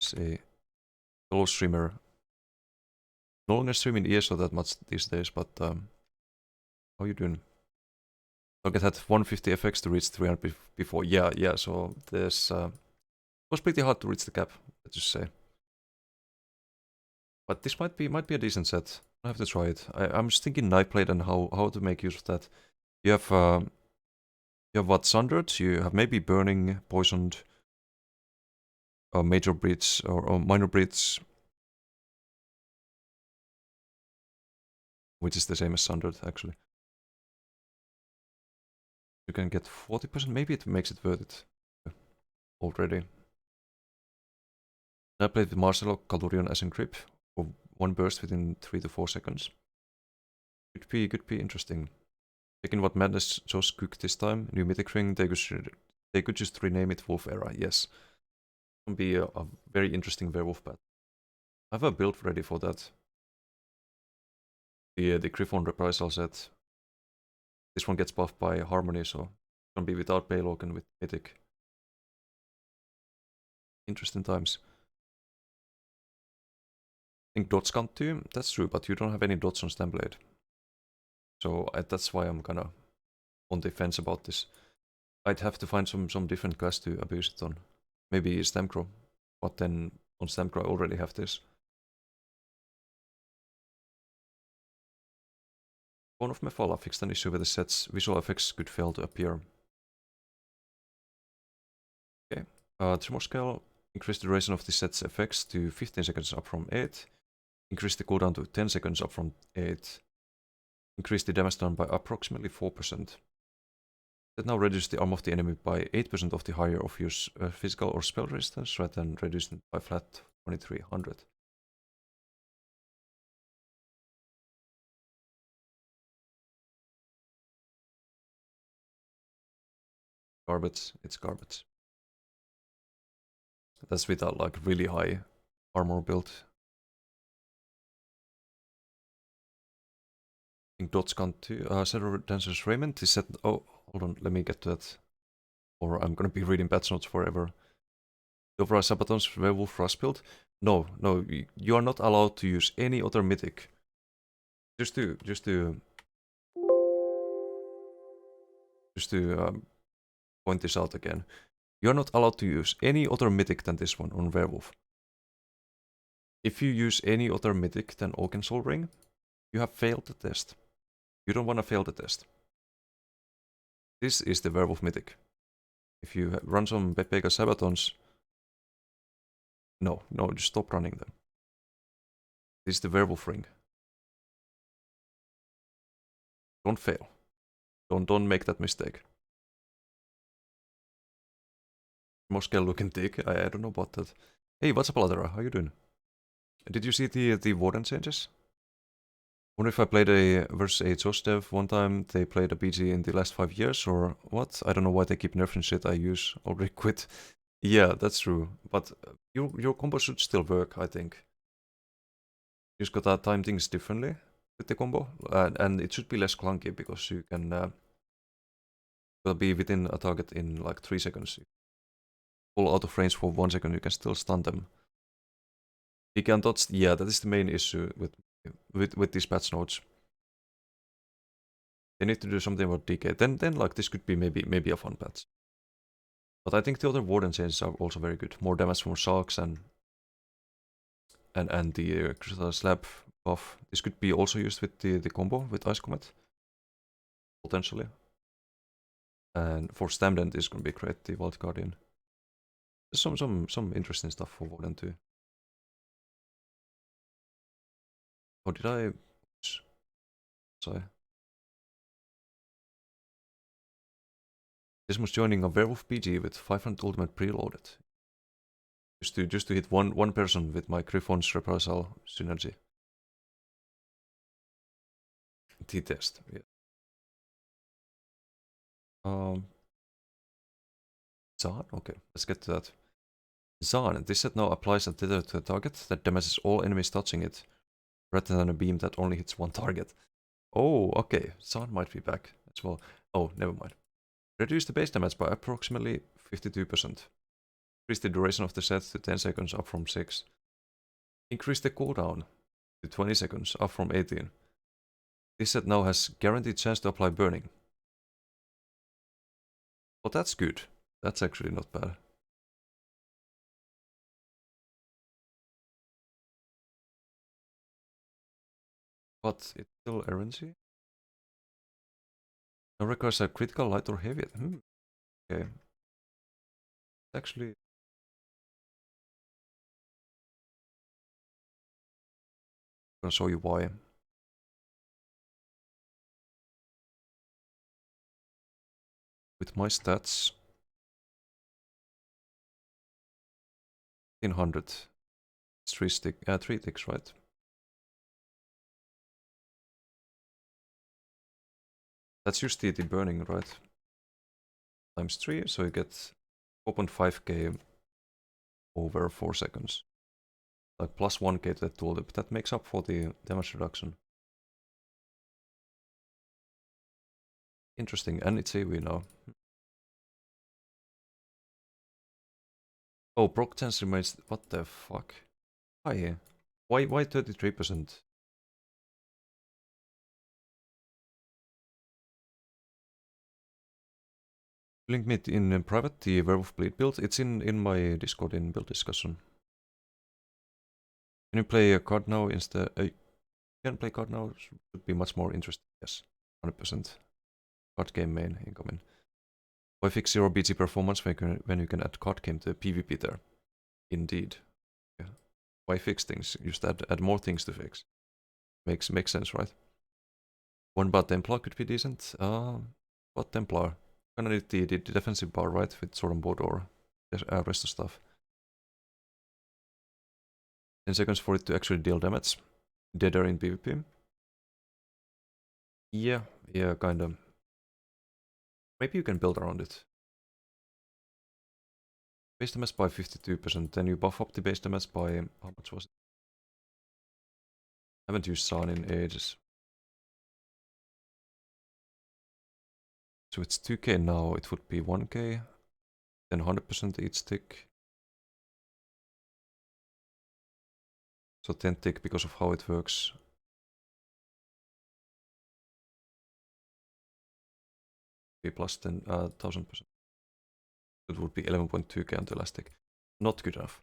say fellow streamer. No longer streaming ESO that much these days, but how you doing? Target had 150 FX to reach 300 before. Yeah, so there's it was pretty hard to reach the cap, let's just say. But this might be a decent set. I have to try it. I'm just thinking Nightblade and how to make use of that. You have what, Sundered? You have maybe Burning, Poisoned, Major Breach or Minor Breach, which is the same as Sundered actually. You can get 40%. Maybe it makes it worth it already. I played with Marcelo Calurion as in grip for 1 burst within 3 to 4 seconds. Could be interesting. Taking what Madness chose Cook this time, new Mythic ring, they could just rename it Wolf Era, yes. It would be a very interesting werewolf path. I have a build ready for that. The Griffon Reprisal set. This one gets buffed by Harmony, so it's gonna be without Balog and with Mythic. Interesting times. I think dots can't do, that's true, but you don't have any dots on Stemblade. So that's why I'm kinda on the fence about this. I'd have to find some different class to abuse it on. Maybe Stemcrow, but then on Stemcrow I already have this. Bone of Mephala fixed an issue where the set's visual effects could fail to appear. Okay, Tremor Scale increased the duration of the set's effects to 15 seconds up from 8. Increased the cooldown to 10 seconds up from 8. Increased the damage done by approximately 4%. That now reduces the arm of the enemy by 8% of the higher of your physical or spell resistance, rather than reducing it by flat 2300. Garbage, it's garbage. That's with a like really high armor build. I think dots can't do. Shadow Dancer's Raiment is set. Oh, hold on, let me get to that. or I'm gonna be reading patch notes forever. Overall Sabaton's werewolf rush build. No, you are not allowed to use any other mythic. Just to point this out again. You're not allowed to use any other mythic than this one on werewolf. If you use any other mythic than Oaken Soul Ring, you have failed the test. You don't want to fail the test. This is the werewolf mythic. If you run some Pepega Sabatons, no, just stop running them. This is the werewolf ring. Don't fail. Don't make that mistake. Moskel looking thick. I don't know about that. Hey, what's up, Ladera? How you doing? Did you see the Warden changes? Wonder if I played a versus a Josh dev one time, they played a BG in the last 5 years, or what? I don't know why they keep nerfing shit I use already quit. Yeah, that's true. But your combo should still work, I think. You just gotta time things differently with the combo, and it should be less clunky because you can be within a target in like 3 seconds. Pull out of range for 1 second, you can still stun them. You can dodge. Yeah, that is the main issue with these patch notes. They need to do something about DK. Then like this could be maybe a fun patch. But I think the other Warden changes are also very good. More damage from sharks and the crystal slab buff. This could be also used with the combo with Ice Comet. Potentially. And for Stamdent is gonna be great, the Wild Guardian. There's some interesting stuff for Warden too. Oh, did I? Sorry. This was joining a werewolf PG with 500 ultimate preloaded. Just to hit one person with my Griffon's reprisal synergy. T-test, yeah. Zahn? Okay, let's get to that. Zahn, this set now applies a tether to a target that damages all enemies touching it, rather than a beam that only hits one target. Oh, okay, Zahn might be back as well. Oh, never mind. Reduce the base damage by approximately 52%. Increase the duration of the set to 10 seconds, up from 6. Increase the cooldown to 20 seconds, up from 18. This set now has guaranteed chance to apply burning. Well, that's good. That's actually not bad. But it's still RNG. Now requires a critical light or heavy. Okay. Actually, I'm gonna show you why. With my stats, 1500. It's 3 ticks, right? That's just the burning, right? Times 3, so you get 4.5k over 4 seconds. Like plus 1k to that tooltip. That makes up for the damage reduction. Interesting, and it's AoE now. Oh, proc chance remains. What the fuck? Why? Why 33%? Link me in private, the werewolf bleed build. It's in my Discord in build discussion. Can you play a card now instead? Can play card now should be much more interesting. Yes, 100%. Card game main incoming. Why fix zero BG performance when you can add card game to PvP there? Indeed. Yeah. Why fix things? Just add more things to fix. Makes sense, right? One bot Templar could be decent. Bot Templar. Kinda need the defensive bar, right? With sword and board or rest of stuff. 10 seconds for it to actually deal damage. Deader in PvP. Yeah, kinda. Maybe you can build around it. Base damage by 52%, then you buff up the base damage by, how much was it? I haven't used Sun in ages. So it's 2k now, it would be 1k. then 100% each tick. So 10 tick because of how it works. Be plus 10,000%. It would be 11.2k on the last tick. Not good enough.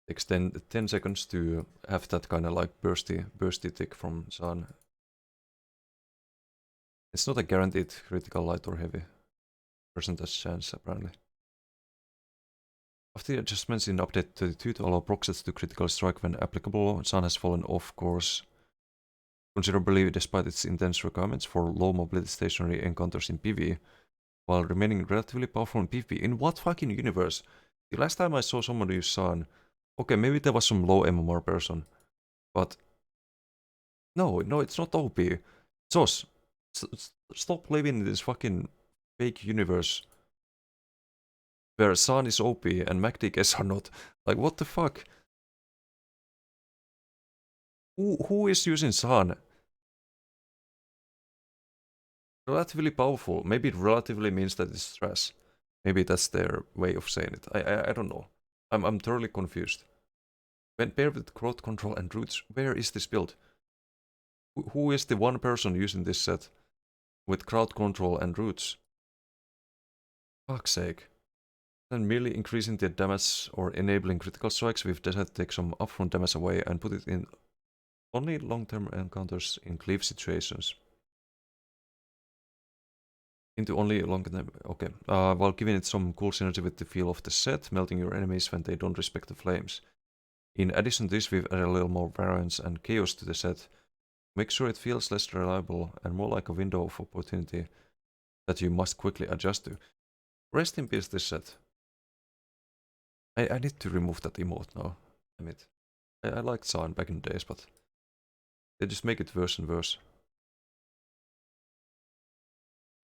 Takes 10 seconds to have that kind of like bursty tick from Sun. It's not a guaranteed critical light or heavy percentage chance apparently. After the adjustments in update 32 to allow proxies to critical strike when applicable, Sun has fallen off course considerably despite its intense requirements for low mobility stationary encounters in PvE, while remaining relatively powerful in PvP. In what fucking universe? The last time I saw someone use Sun, okay, maybe there was some low MMR person, but no, it's not OP. Sos, stop living in this fucking fake universe where Sun is OP and MacDKs are not. Like, what the fuck? Who is using Sun? Relatively powerful. Maybe it relatively means that it's trash. Maybe that's their way of saying it. I don't know. I'm thoroughly confused. When paired with growth control and roots, where is this build? Who is the one person using this set with crowd control and roots? Fuck's sake. Then merely increasing the damage or enabling critical strikes, we've decided to take some upfront damage away and put it in only long-term encounters in cleave situations. Into only long-term, okay. While giving it some cool synergy with the feel of the set, melting your enemies when they don't respect the flames. In addition to this, we've added a little more variance and chaos to the set. Make sure it feels less reliable and more like a window of opportunity that you must quickly adjust to. Rest in peace this set. I need to remove that emote now. Damn it. I liked Sun back in the days, but they just make it worse and worse.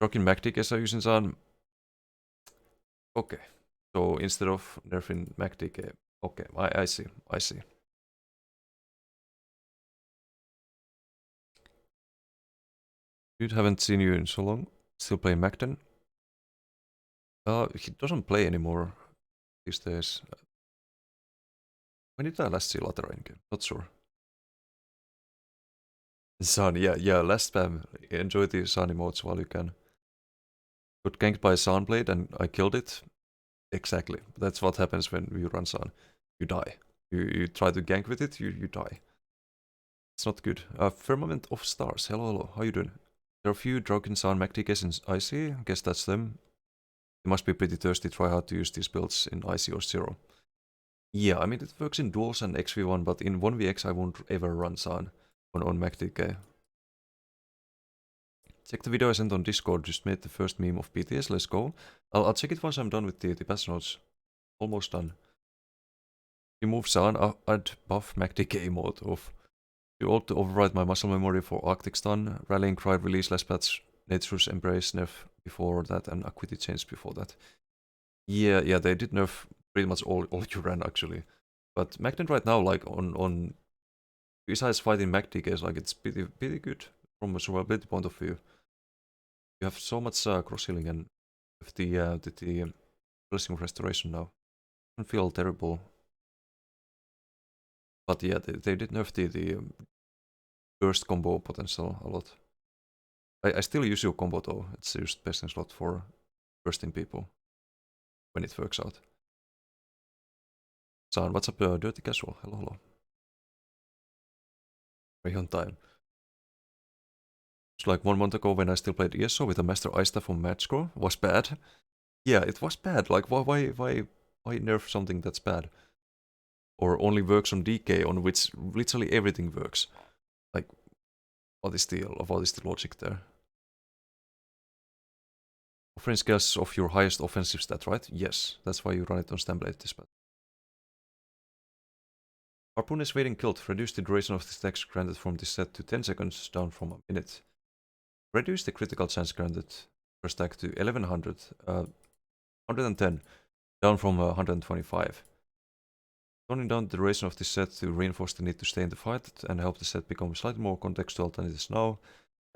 Rocking MacDKs are using Sun. Okay. So instead of nerfing MacDK, okay, I see. Dude, haven't seen you in so long. Still playing Macden? He doesn't play anymore these days. When did I last see Latera in game? Not sure. Sun, yeah, last spam. Enjoy the Sun emotes while you can. Got ganked by a Sunblade and I killed it. Exactly. That's what happens when you run Sun. You die. You try to gank with it, you die. It's not good. Firmament of Stars. Hello. How you doing? There are a few Dragon Sun MacDKs in IC. I guess that's them. They must be pretty thirsty. Try hard to use these builds in IC or Zero. Yeah, I mean, it works in duels and XV1, but in 1vx I won't ever run Sun on MacDK. Check the video I sent on Discord, just made the first meme of BTS, let's go. I'll check it once I'm done with the patch notes. Almost done. Remove Sun, I'd buff MacDK mode off. You ought to override my muscle memory for Arctic Stun, Rallying Cry release last patch, Nature's Embrace nerf before that, and Acuity change before that. Yeah, they did nerf pretty much all you ran actually. But Macden right now, like on besides fighting MacDKs, like it's pretty good from a survivability point of view. You have so much cross healing and with the Blessing of Restoration now. I don't feel terrible. But yeah, they did nerf the burst combo potential a lot. I still use your combo though. It's used best in slot for bursting people when it works out. Sun, what's up, Dirty Casual? Hello. Very on time. It's like 1 month ago when I still played ESO with a Master Ice Staff on match score. Was bad. Yeah, it was bad. Like, why nerf something that's bad? Or only works on DK on which literally everything works. Like, what is the logic there? Offering scales of your highest offensive stat, right? Yes, that's why you run it on Stamblade this patch. Harpoon is waiting killed. Reduce the duration of the stacks granted from this set to 10 seconds, down from a minute. Reduce the critical chance granted per stack to 1100, 110, down from 125. Toning down the duration of this set to reinforce the need to stay in the fight and help the set become slightly more contextual than it is now.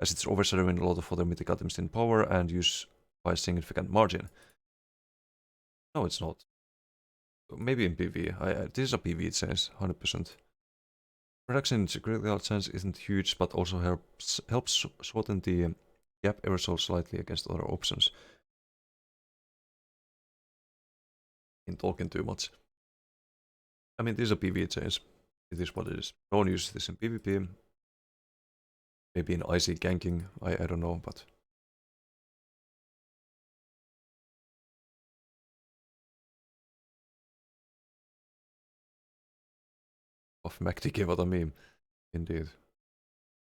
as it's overshadowing a lot of other mythic items in power and use by a significant margin. No, it's not. Maybe in PV. This is a PV change, 100%. Reduction in critical chance isn't huge, but also helps shorten the gap ever so slightly against other options. In talking too much. I mean, this is a PV change. It is what it is. No one uses this in PvP. Maybe in IC ganking, I don't know, but... Of MacDK, what a meme. Indeed.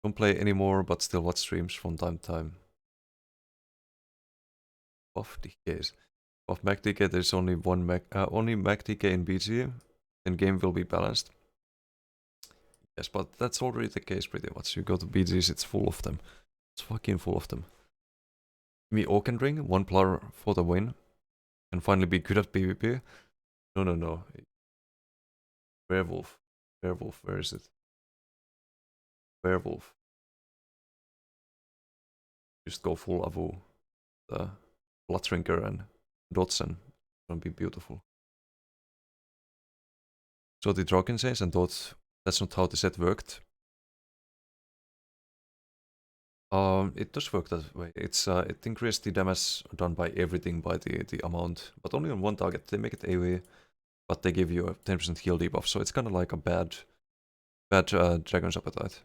Don't play anymore, but still watch streams from time to time. Of DKs. Of MacDK, there's only only MacDK in BG, then game will be balanced. Yes, but that's already the case pretty much. You go to BGs, it's full of them. It's fucking full of them. Me Oakenring, 1 player for the win, and finally be good at PvP. No. Werewolf. Werewolf, where is it? Werewolf. Just go full Avu. The Bloodshrinker and Dodson. It's gonna be beautiful. So the Dragon says and thought that's not how the set worked. It does work that way. It increases the damage done by everything by the amount, but only on one target. They make it AoE, but they give you a 10% heal debuff, so it's kind of like a bad Dragon's Appetite.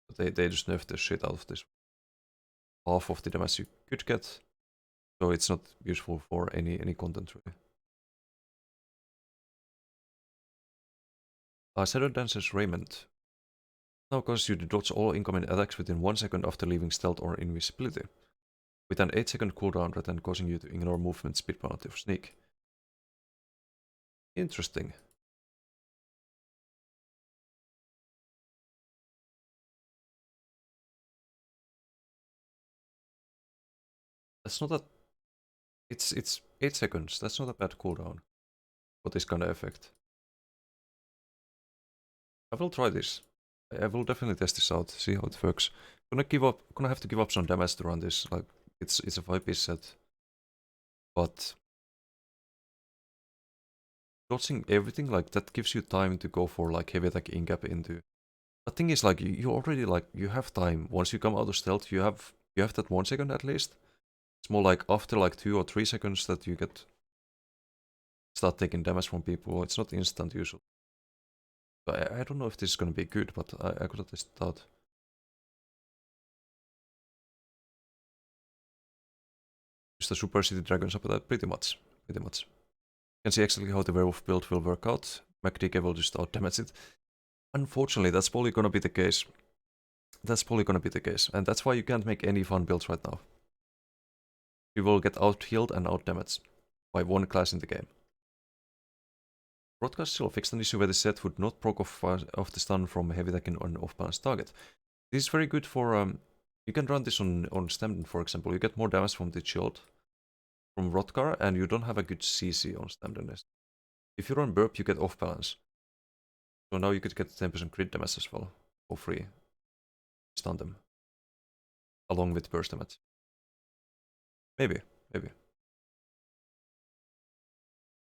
But they just nerfed the shit out of this. Half of the damage you could get, so it's not useful for any content really. Shadow Dancer's Raiment now causes you to dodge all incoming attacks within 1 second after leaving stealth or invisibility, with an 8-second cooldown rather than causing you to ignore movement speed penalty of sneak. Interesting. That's not a... It's 8 seconds, that's not a bad cooldown for this kind of effect. I will try this. I will definitely test this out, see how it works. Gonna have to give up some damage to run this. Like it's a 5-piece set, but dodging everything like that gives you time to go for like heavy attack in-gap into. The thing is like you already like you have time once you come out of stealth. You have that 1 second at least. It's more like after like 2 or 3 seconds that you start taking damage from people. It's not instant usually. I don't know if this is gonna be good, but I could test it out. Use the Super City Dragon's Appetite pretty much. You can see exactly how the werewolf build will work out. MacDK will just out damage it. Unfortunately, that's probably gonna be the case. And that's why you can't make any fun builds right now. You will get out healed and out damaged by one class in the game. Broadcast still fixed an issue where the set would not proc off the stun from heavy attacking on an off-balance target. This is very good for you can run this on Stamden, for example. You get more damage from the shield from Rotkar, and you don't have a good CC on Stamden. If you run burp, you get off-balance. So now you could get 10% crit damage as well, for free. Stun them. Along with burst damage. Maybe.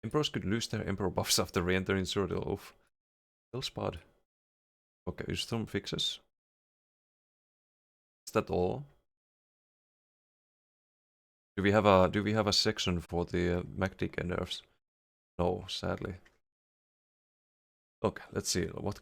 Emperors could lose their Emperor buffs after re-entering Sword Oath. Still spot. Okay, Storm fixes. Is that all? Do we have a section for the MacDK nerfs? No, sadly. Okay, let's see. What